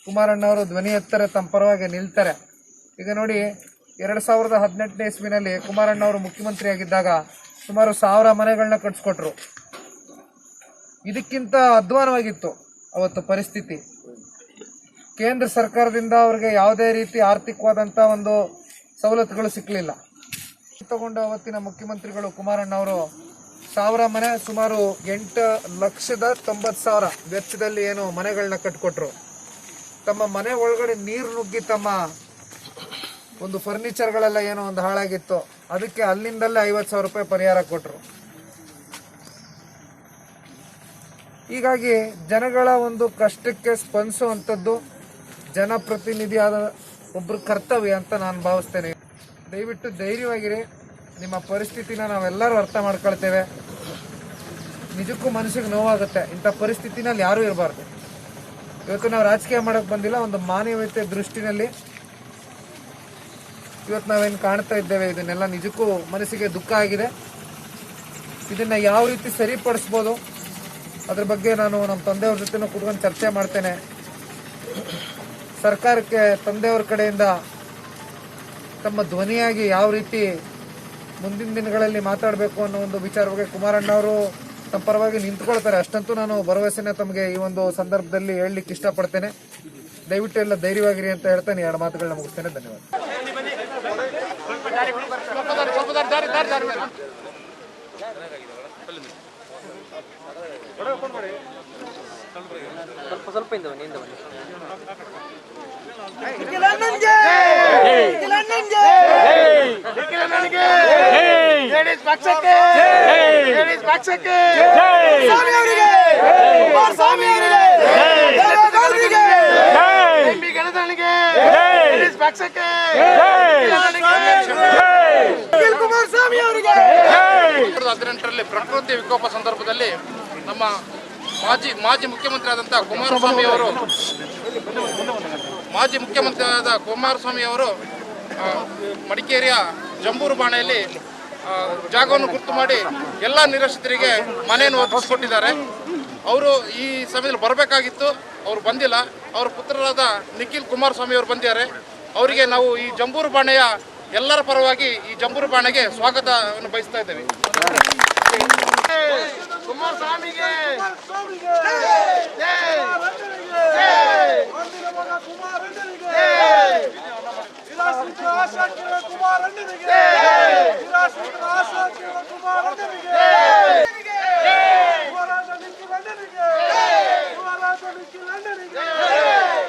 Speaker 10: ಕುಮಾರಣ್ಣ ಅವರು ಧ್ವನಿ ಎತ್ತಾರೆ, ತಮ್ಮ ಪರವಾಗಿ ನಿಲ್ತಾರೆ. ಈಗ ನೋಡಿ, 2018 ಇಸ್ವಿನಲ್ಲಿ ಕುಮಾರಣ್ಣ ಅವರು ಮುಖ್ಯಮಂತ್ರಿ ಆಗಿದ್ದಾಗ ಸುಮಾರು 1000 ಮನೆಗಳನ್ನ ಕಟ್ಸ್ಕೊಟ್ರು. ಇದಕ್ಕಿಂತ ಅಧ್ವಾನವಾಗಿತ್ತು ಅವತ್ತು ಪರಿಸ್ಥಿತಿ. ಕೇಂದ್ರ ಸರ್ಕಾರದಿಂದ ಅವ್ರಿಗೆ ಯಾವುದೇ ರೀತಿ ಆರ್ಥಿಕವಾದಂಥ ಒಂದು ಸವಲತ್ತುಗಳು ಸಿಕ್ಕಲಿಲ್ಲ. ತಗೊಂಡು ಅವತ್ತಿನ ಮುಖ್ಯಮಂತ್ರಿಗಳು ಕುಮಾರಣ್ಣ ಅವರು 1000 ಮನೆ, ಸುಮಾರು 8,90,000 ವೆಚ್ಚದಲ್ಲಿ ಏನು ಮನೆಗಳನ್ನ ಕಟ್ಕೊಟ್ರು. ತಮ್ಮ ಮನೆ ಒಳಗಡೆ ನೀರು ನುಗ್ಗಿ ತಮ್ಮ ಒಂದು ಫರ್ನಿಚರ್ಗಳೆಲ್ಲ ಏನೋ ಒಂದು ಹಾಳಾಗಿತ್ತು, ಅದಕ್ಕೆ ಅಲ್ಲಿಂದಲೇ 50,000 ರೂಪಾಯಿ ಪರಿಹಾರ ಕೊಟ್ಟರು. ಹೀಗಾಗಿ ಜನಗಳ ಒಂದು ಕಷ್ಟಕ್ಕೆ ಸ್ಪಂದಿಸುವಂಥದ್ದು ಜನಪ್ರತಿನಿಧಿಯಾದ ಒಬ್ಬರ ಕರ್ತವ್ಯ ಅಂತ ನಾನು ಭಾವಿಸ್ತೇನೆ. ದಯವಿಟ್ಟು ಧೈರ್ಯವಾಗಿರಿ. ನಿಮ್ಮ ಪರಿಸ್ಥಿತಿನ ನಾವೆಲ್ಲರೂ ಅರ್ಥ ಮಾಡ್ಕೊಳ್ತೇವೆ. ನಿಜಕ್ಕೂ ಮನಸ್ಸಿಗೆ ನೋವಾಗುತ್ತೆ. ಇಂಥ ಪರಿಸ್ಥಿತಿನಲ್ಲಿ ಯಾರೂ ಇರಬಾರ್ದು. ಇವತ್ತು ನಾವು ರಾಜಕೀಯ ಮಾಡೋಕ್ಕೆ ಬಂದಿಲ್ಲ, ಒಂದು ಮಾನವೀಯತೆ ದೃಷ್ಟಿನಲ್ಲಿ ಇವತ್ತು ನಾವೇನು ಕಾಣ್ತಾ ಇದ್ದೇವೆ, ಇದನ್ನೆಲ್ಲ ನಿಜಕ್ಕೂ ಮನಸ್ಸಿಗೆ ದುಃಖ ಆಗಿದೆ. ಇದನ್ನು ಯಾವ ರೀತಿ ಸರಿಪಡಿಸ್ಬೋದು ಅದ್ರ ಬಗ್ಗೆ ನಾನು ನಮ್ಮ ತಂದೆಯವ್ರ ಜೊತೆನೂ ಕೂತ್ಕೊಂಡು ಚರ್ಚೆ ಮಾಡ್ತೇನೆ. ಸರ್ಕಾರಕ್ಕೆ ತಂದೆಯವ್ರ ಕಡೆಯಿಂದ ತಮ್ಮ ಧ್ವನಿಯಾಗಿ ಯಾವ ರೀತಿ ಮುಂದಿನ ದಿನಗಳಲ್ಲಿ ಮಾತಾಡಬೇಕು ಅನ್ನೋ ಒಂದು ವಿಚಾರ ಬಗ್ಗೆ ಕುಮಾರಣ್ಣ ಅವರು ತಮ್ಮ ಪರವಾಗಿ ನಿಂತ್ಕೊಳ್ತಾರೆ. ಅಷ್ಟಂತೂ ನಾನು ಭರವಸೆನ ತಮಗೆ ಈ ಒಂದು ಸಂದರ್ಭದಲ್ಲಿ ಹೇಳಲಿಕ್ಕೆ ಇಷ್ಟಪಡ್ತೇನೆ. ದಯವಿಟ್ಟು ಎಲ್ಲ ಧೈರ್ಯವಾಗಿರಿ ಅಂತ ಹೇಳ್ತೇನೆ. 2 ಮಾತುಗಳನ್ನ ಮುಗಿಸ್ತೇನೆ. ಧನ್ಯವಾದ.
Speaker 5: ಸ್ವಲ್ಪ ಹಿಂದೆ ಬನ್ನಿ.
Speaker 16: ಪ್ರಕೃತಿ ವಿಕೋಪ ಸಂದರ್ಭದಲ್ಲಿ ನಮ್ಮ ಮಾಜಿ ಮುಖ್ಯಮಂತ್ರಿ ಆದಂಥ ಕುಮಾರಸ್ವಾಮಿ ಅವರು ಮಡಿಕೇರಿಯ ಜಂಬೂರು ಬಾಣೆಯಲ್ಲಿ ಜಾಗವನ್ನು ಗುರುತು ಮಾಡಿ ಎಲ್ಲ ನಿರಾಶ್ರಿತರಿಗೆ ಮನೆಯನ್ನು ಒದಗಿಸಿಕೊಟ್ಟಿದ್ದಾರೆ. ಅವರು ಈ ಸಮಯದಲ್ಲಿ ಬರಬೇಕಾಗಿತ್ತು, ಅವರು ಬಂದಿಲ್ಲ. ಅವರ ಪುತ್ರರಾದ ನಿಖಿಲ್ ಕುಮಾರಸ್ವಾಮಿ ಅವರು ಬಂದಿದ್ದಾರೆ. ಅವರಿಗೆ ನಾವು ಈ ಜಂಬೂರು ಬಾಣೆಯ ಎಲ್ಲರ ಪರವಾಗಿ ಈ ಜಂಬೂರು ಬಾಣೆಗೆ ಸ್ವಾಗತವನ್ನು ಬಯಸ್ತಾ ಇದ್ದೇವೆ. ಕುಮಾರಸ್ವಾಮಿಗೆ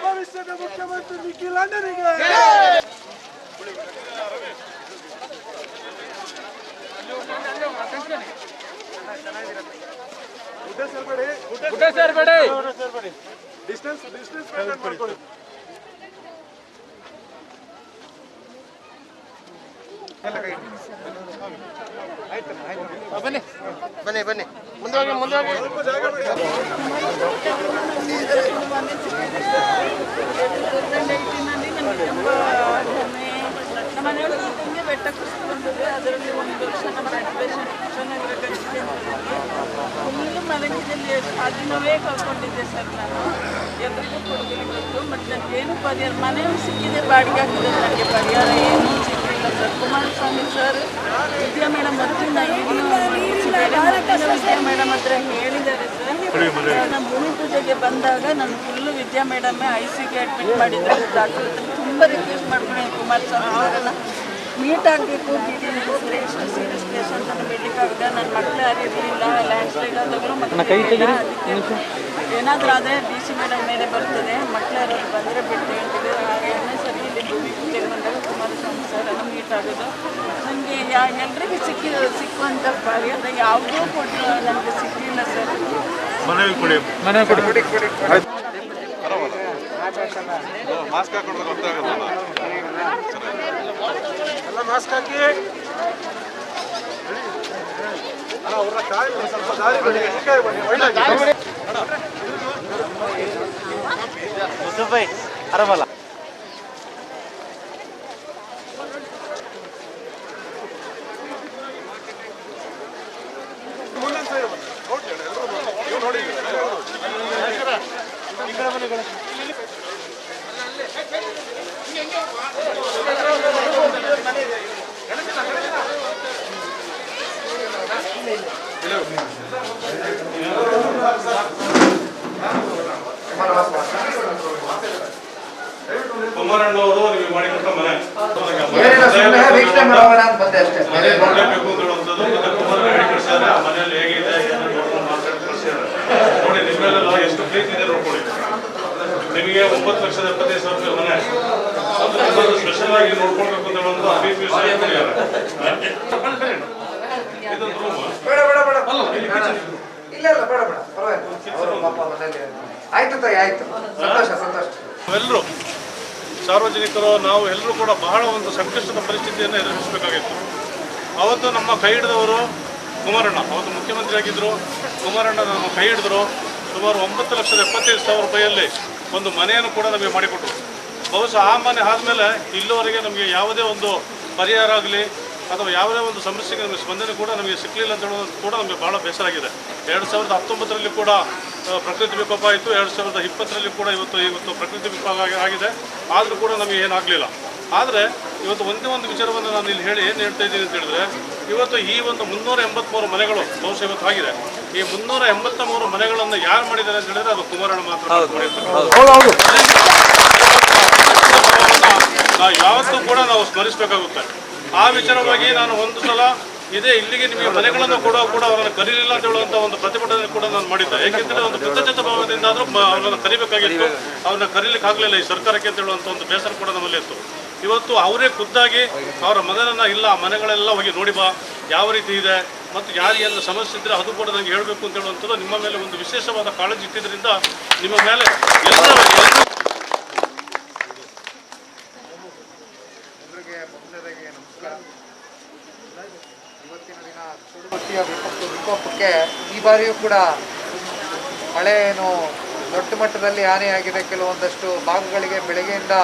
Speaker 17: ಭವಿಷ್ಯದ ಮುಖ್ಯಮಂತ್ರಿ ನಿಖಿಲ್ ಅಣ್ಣನಿಗೆ ಡಿಸ್ಟೆನ್ಸ್ ಮೇಂಟೈನ್ ಮಾಡ್ಕೊಳ್ಳಿ.
Speaker 10: ಬನ್ನಿ ಬನ್ನಿ ಬನ್ನಿ ಮುಂದೆ ಹೋಗಿ ಮುಂದೆ ಹೋಗಿ.
Speaker 18: ನಮ್ಮ ಮನೆಯೊಳಗೆ ಇದ್ದಂಗೆ ಬೆಟ್ಟ ಕುಸಿದು ಬಂದಿದೆ. ಅದರಲ್ಲಿ 1 ವರ್ಷ ನಮ್ಮ ಪೇಷಂಟ್ ಕೃಷ್ಣನಗರ ಗಂಜಿಗೆ ಫುಲ್ಲು ಮಲಗಿದಲ್ಲಿ ಅದು ನೋವೇ ಕಳ್ಕೊಂಡಿದ್ದೆ ಸರ್. ನಾನು ಎಲ್ರಿಗೂ ಕೊಡುಗಲಿ ಗೊತ್ತು. ಮತ್ತು ನನಗೇನು ಪರಿಹಾರ ಮನೆಯೂ ಸಿಕ್ಕಿದೆ, ಬಾಡಿಗೆ ಹಾಕಿದೆ, ನನಗೆ ಪರಿಹಾರ ಏನೂ ಸಿಗಲಿಲ್ಲ ಸರ್. ಕುಮಾರಸ್ವಾಮಿ ಸರ್ ವಿದ್ಯಾ ಮೇಡಮ್ ಹತ್ತಿರ ಈಗಲೂ ವಿದ್ಯಾ ಮೇಡಮ್ ಹತ್ರ ಹೇಳಿದ್ದಾರೆ ಸರ್. ನಮ್ಮ ಭೂಮಿ ಪೂಜೆಗೆ ಬಂದಾಗ ನಾನು ಫುಲ್ಲು ವಿದ್ಯಾ ಮೇಡಮ್ಮೇ ICಗೆ ಅಡ್ಮಿಟ್ ಮಾಡಿದ್ದಾರೆ. ಡಾಕ್ಟರ್ ತುಂಬ ರಿಕ್ವೆಸ್ಟ್ ಮಾಡ್ಕೊಂಡು ಕುಮಾರಸ್ವಾಮಿ ಅವರೆಲ್ಲ ಮೀಟ್ ಆಗಬೇಕು, ಎಷ್ಟು ಸೀರಿಯಸ್ ಪೇಷಂಟ್ ಅಂತ ಬಿಡ್ಲಿಕ್ಕಾಗದ. ನನ್ನ ಮಕ್ಕಳು ಯಾರು ಇರಲಿಲ್ಲ, ಲ್ಯಾಂಡ್ ಸ್ಲೈಡ್ ಆದಾಗಲೂ ಅದಕ್ಕೆ ಏನಾದರೂ ಆದರೆ DC ಮೇಡಮ್ ಮೇಲೆ ಬರ್ತದೆ, ಮಕ್ಕಳು ಯಾರಾದ್ರು ಬಂದರೆ ಬಿಟ್ಟು ಹೇಳ್ತಿದೆ. ಹಾಗೆ ಸರಿ ಇಲ್ಲಿ ಭೂಮಿ ಪೂಜೆಗೆ ಬಂದಾಗ ಕುಮಾರಸ್ವಾಮಿ ಸರ್ ಎಲ್ಲ ಮೀಟ್ ಆಗೋದು. ನನಗೆ ಎಲ್ರಿಗೂ ಸಿಕ್ಕುವಂಥ ಪರಿಹಾರ ಯಾವುದೂ ಕೊಟ್ಟರು ನನಗೆ ಸಿಗಲಿಲ್ಲ ಸರ್.
Speaker 2: ಮಾಸ್ಕ್ ಹಾಕೊಂಡ್ರೆ ಗೊತ್ತಾಗಲ್ಲ.
Speaker 17: ಎಲ್ಲ ಮಾಸ್ಕ್ ಹಾಕಿ ಅವ್ರ ಕಾಯಿ ಸ್ವಲ್ಪ ದಾರಿ ಬನ್ನಿ,
Speaker 5: ಅರಬಲ್ಲ
Speaker 2: ಕುಮಾರಣ್ಣವರು ನಿಮಗೆ ಮಾಡಿಕೊಟ್ಟ ಮನೆ ನೋಡಲೇಬೇಕು ಅಂತ ಹೇಳುವಂಥದ್ದು. ಮತ್ತೆ ಕುಮಾರಣ್ಣ ಹೇಳಿ ಕಳಿಸಿದ್ದಾರೆ, ಆ ಮನೆಯಲ್ಲಿ ಹೇಗಿದೆ ನೋಡ್ಕೊಂಡು ಮಾತಾಡಿ ಕಳಿಸಿದ್ದಾರೆ. ನೋಡಿ ನಿಮ್ಮೆಲ್ಲ ಎಷ್ಟು ಪ್ರೀತಿ ಇದೆ ನೋಡ್ಕೊಳ್ಳಿ. ನಿಮಗೆ 9,75,000 ರೂಪಾಯಿ ಮನೆ ಸ್ಪೆಷಲ್ ಆಗಿ ನೋಡ್ಕೊಳ್ಬೇಕು ಅಂತ ಹೇಳುವಂಥ ಅಭಿಪ್ರಾಯ ಇದೊಂದು ರೂಮ್ ನಾವೆಲ್ಲರೂ ಸಾರ್ವಜನಿಕರು ನಾವು ಎಲ್ಲರೂ ಕೂಡ ಬಹಳ ಒಂದು ಸಂಕಷ್ಟದ ಪರಿಸ್ಥಿತಿಯನ್ನು ಎದುರಿಸಬೇಕಾಗಿತ್ತು. ಅವತ್ತು ನಮ್ಮ ಕೈ ಹಿಡಿದವರು ಕುಮಾರಣ್ಣ, ಅವತ್ತು ಮುಖ್ಯಮಂತ್ರಿ ಆಗಿದ್ದರು. ಕುಮಾರಣ್ಣ ನಮ್ಮ ಕೈ ಹಿಡಿದ್ರು. ಸುಮಾರು 9,75,000 ರೂಪಾಯಿಯಲ್ಲಿ ಒಂದು ಮನೆಯನ್ನು ಕೂಡ ನಮಗೆ ಮಾಡಿಕೊಟ್ರು. ಬಹುಶಃ ಆ ಮನೆ ಆದಮೇಲೆ ಇಲ್ಲಿವರೆಗೆ ನಮಗೆ ಯಾವುದೇ ಒಂದು ಪರಿಹಾರ ಆಗಲಿ ಅಥವಾ ಯಾವುದೇ ಒಂದು ಸಮಸ್ಯೆಗೆ ನಮಗೆ ಸ್ಪಂದನೆ ಕೂಡ ನಮಗೆ ಸಿಕ್ಕಲಿಲ್ಲ ಅಂತ ಹೇಳೋದು ಕೂಡ ನಮಗೆ ಭಾಳ ಬೇಸರ ಆಗಿದೆ. 2019ರಲ್ಲಿ ಕೂಡ ಪ್ರಕೃತಿ ವಿಕೋಪ ಆಯಿತು. 2020ರಲ್ಲಿ ಕೂಡ ಇವತ್ತು ಪ್ರಕೃತಿ ವಿಕೋಪ ಆಗಿದೆ. ಆದರೂ ಕೂಡ ನಮಗೆ ಏನಾಗಲಿಲ್ಲ. ಆದರೆ ಇವತ್ತು ಒಂದೇ ಒಂದು ವಿಚಾರವನ್ನು ನಾನು ಇಲ್ಲಿ ಏನು ಹೇಳ್ತಾ ಇದ್ದೀನಿ ಅಂತ ಹೇಳಿದ್ರೆ, ಇವತ್ತು ಈ ಒಂದು 383 ಮನೆಗಳು ಬಹುಶಃ ಇವತ್ತು ಆಗಿದೆ. ಈ 383 ಮನೆಗಳನ್ನು ಯಾರು ಮಾಡಿದ್ದಾರೆ ಅಂತ ಹೇಳಿದ್ರೆ ಅದು ಕುಮಾರಣ್ಣ ಮಾತ್ರ. ನಾವು ಯಾವತ್ತೂ ಕೂಡ ನಾವು ಸ್ಮರಿಸಬೇಕಾಗುತ್ತೆ. ಆ ವಿಚಾರವಾಗಿ ನಾನು ಒಂದು ಸಲ ಇಲ್ಲಿಗೆ ನಿಮಗೆ ಮನೆಗಳನ್ನು ಕೂಡ ಅವರನ್ನು ಕರೀಲಿಲ್ಲ ಅಂತ ಹೇಳುವಂಥ ಒಂದು ಪ್ರತಿಭಟನೆ ಕೂಡ ನಾನು ಮಾಡಿದ್ದೆ. ಏಕೆಂದರೆ ಒಂದು ಕೃತಜ್ಞತಾ ಭಾವದಿಂದ ಆದರೂ ಅವರನ್ನು ಕರಿಬೇಕಾಗಿತ್ತು. ಅವ್ರನ್ನ ಕರೀಲಿಕ್ಕೆ ಆಗಲಿಲ್ಲ ಈ ಸರ್ಕಾರಕ್ಕೆ ಅಂತ ಹೇಳುವಂಥ ಒಂದು ಬೇಸರ ಕೂಡ ನಮ್ಮಲ್ಲಿ ಇತ್ತು. ಇವತ್ತು ಅವರೇ ಖುದ್ದಾಗಿ ಅವರ ಮನೆಯನ್ನು ಇಲ್ಲ ಆ ಮನೆಗಳೆಲ್ಲ ಹೋಗಿ ನೋಡಿ ಬಾ ಯಾವ ರೀತಿ ಇದೆ ಮತ್ತು ಯಾರಿಗೆಲ್ಲ ಸಮಸ್ಯೆ ಇದ್ದರೆ ಅದು ಕೂಡ ನನಗೆ ಹೇಳಬೇಕು ಅಂತ ಹೇಳುವಂಥದ್ದು ನಿಮ್ಮ ಮೇಲೆ ಒಂದು ವಿಶೇಷವಾದ ಕಾಳಜಿ ಇಟ್ಟಿದ್ದರಿಂದ ನಿಮ್ಮ ಮೇಲೆ
Speaker 10: ವಿಕೋಪಕ್ಕೆ ಈ ಬಾರಿಯೂ ಕೂಡ ಮಳೆ ಏನು ದೊಡ್ಡ ಮಟ್ಟದಲ್ಲಿ ಹಾನಿಯಾಗಿದೆ. ಕೆಲವೊಂದಷ್ಟು ಭಾಗಗಳಿಗೆ ಬೆಳಗ್ಗೆಯಿಂದ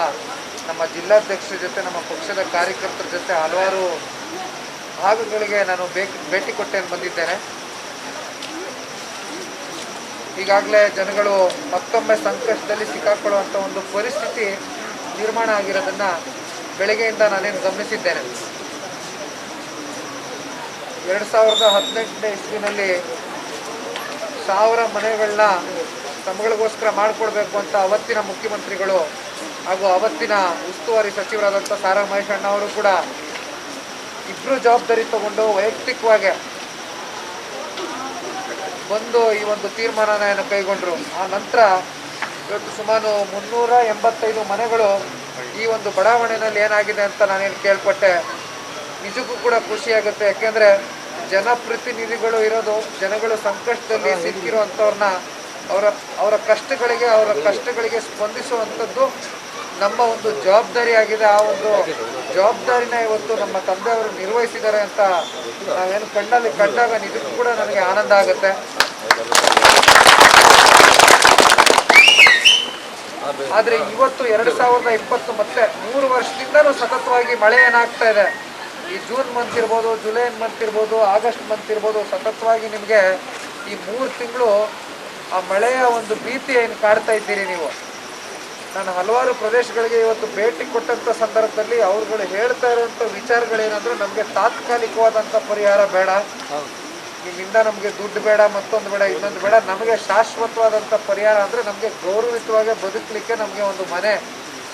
Speaker 10: ನಮ್ಮ ಜಿಲ್ಲಾಧ್ಯಕ್ಷರ ಜೊತೆ ನಮ್ಮ ಪಕ್ಷದ ಕಾರ್ಯಕರ್ತರ ಜೊತೆ ಹಲವಾರು ಭಾಗಗಳಿಗೆ ನಾನು ಭೇಟಿ ಕೊಟ್ಟೇನು ಬಂದಿದ್ದೇನೆ. ಈಗಾಗಲೇ ಜನಗಳು ಮತ್ತೊಮ್ಮೆ ಸಂಕಷ್ಟದಲ್ಲಿ ಸಿಕ್ಕಾಕೊಳ್ಳುವಂಥ ಒಂದು ಪರಿಸ್ಥಿತಿ ನಿರ್ಮಾಣ ಆಗಿರೋದನ್ನು ಬೆಳಗ್ಗೆಯಿಂದ ನಾನೇನು ಗಮನಿಸಿದ್ದೇನೆ. 2018ನೇ ಇಸ್ವಿನಲ್ಲಿ 1000 ಮನೆಗಳನ್ನ ತಮ್ಮಗಳಿಗೋಸ್ಕರ ಮಾಡಿಕೊಡ್ಬೇಕು ಅಂತ ಅವತ್ತಿನ ಮುಖ್ಯಮಂತ್ರಿಗಳು ಹಾಗೂ ಅವತ್ತಿನ ಉಸ್ತುವಾರಿ ಸಚಿವರಾದಂಥ ಸಾರಾ ಮಹೇಶ್ ಅಣ್ಣ ಅವರು ಕೂಡ ಇಬ್ಬರು ಜವಾಬ್ದಾರಿ ತಗೊಂಡು ವೈಯಕ್ತಿಕವಾಗಿ ಬಂದು ಈ ಒಂದು ತೀರ್ಮಾನನ ಕೈಗೊಂಡ್ರು. ಆ ನಂತರ ಇವತ್ತು ಸುಮಾರು 385 ಮನೆಗಳು ಈ ಒಂದು ಬಡಾವಣೆಯಲ್ಲಿ ಏನಾಗಿದೆ ಅಂತ ನಾನೇನು ಕೇಳ್ಪಟ್ಟೆ. ನಿಜಕ್ಕೂ ಕೂಡ ಖುಷಿಯಾಗುತ್ತೆ. ಯಾಕೆಂದರೆ ಜನಪ್ರತಿನಿಧಿಗಳು ಇರೋದು ಜನಗಳು ಸಂಕಷ್ಟದಲ್ಲಿ ಸಿಕ್ಕಿರುವಂಥವ್ರನ್ನ ಅವರ ಕಷ್ಟಗಳಿಗೆ ಸ್ಪಂದಿಸುವಂಥದ್ದು ನಮ್ಮ ಒಂದು ಜವಾಬ್ದಾರಿ ಆಗಿದೆ. ಆ ಒಂದು ಜವಾಬ್ದಾರಿನ ಇವತ್ತು ನಮ್ಮ ತಂದೆಯವರು ನಿರ್ವಹಿಸಿದ್ದಾರೆ ಅಂತ ನಾವೇನು ಕಣ್ಣಲ್ಲಿ ಕಂಡಾಗ ನಿಜಕ್ಕೂ ಕೂಡ ನನಗೆ ಆನಂದ ಆಗುತ್ತೆ. ಆದರೆ ಇವತ್ತು 2020 ಮತ್ತೆ 3 ವರ್ಷದಿಂದನೂ ಸತತವಾಗಿ ಮಳೆ ಏನಾಗ್ತಾ ಇದೆ, ಈ ಜೂನ್ ಮಂತ್ ಇರ್ಬೋದು, ಜುಲೈ ಮಂತ್ ಇರ್ಬೋದು, ಆಗಸ್ಟ್ ಮಂತ್ ಇರ್ಬೋದು, ಸತತವಾಗಿ ನಿಮಗೆ ಈ 3 ತಿಂಗಳು ಆ ಮಳೆಯ ಒಂದು ಭೀತಿ ಏನು ಕಾಡ್ತಾ ಇದ್ದೀರಿ ನೀವು. ನಾನು ಹಲವಾರು ಪ್ರದೇಶಗಳಿಗೆ ಇವತ್ತು ಭೇಟಿ ಕೊಟ್ಟಂಥ ಸಂದರ್ಭದಲ್ಲಿ ಅವ್ರುಗಳು ಹೇಳ್ತಾ ಇರುವಂಥ ವಿಚಾರಗಳೇನಂದ್ರೆ, ನಮಗೆ ತಾತ್ಕಾಲಿಕವಾದಂಥ ಪರಿಹಾರ ಬೇಡ, ನಿಮ್ಮಿಂದ ನಮಗೆ ದುಡ್ಡು ಬೇಡ, ಮತ್ತೊಂದು ಬೇಡ, ಇನ್ನೊಂದು ಬೇಡ, ನಮಗೆ ಶಾಶ್ವತವಾದಂಥ ಪರಿಹಾರ ಅಂದರೆ ನಮಗೆ ಗೌರವಿತವಾಗಿ ಬದುಕಲಿಕ್ಕೆ ನಮಗೆ ಒಂದು ಮನೆ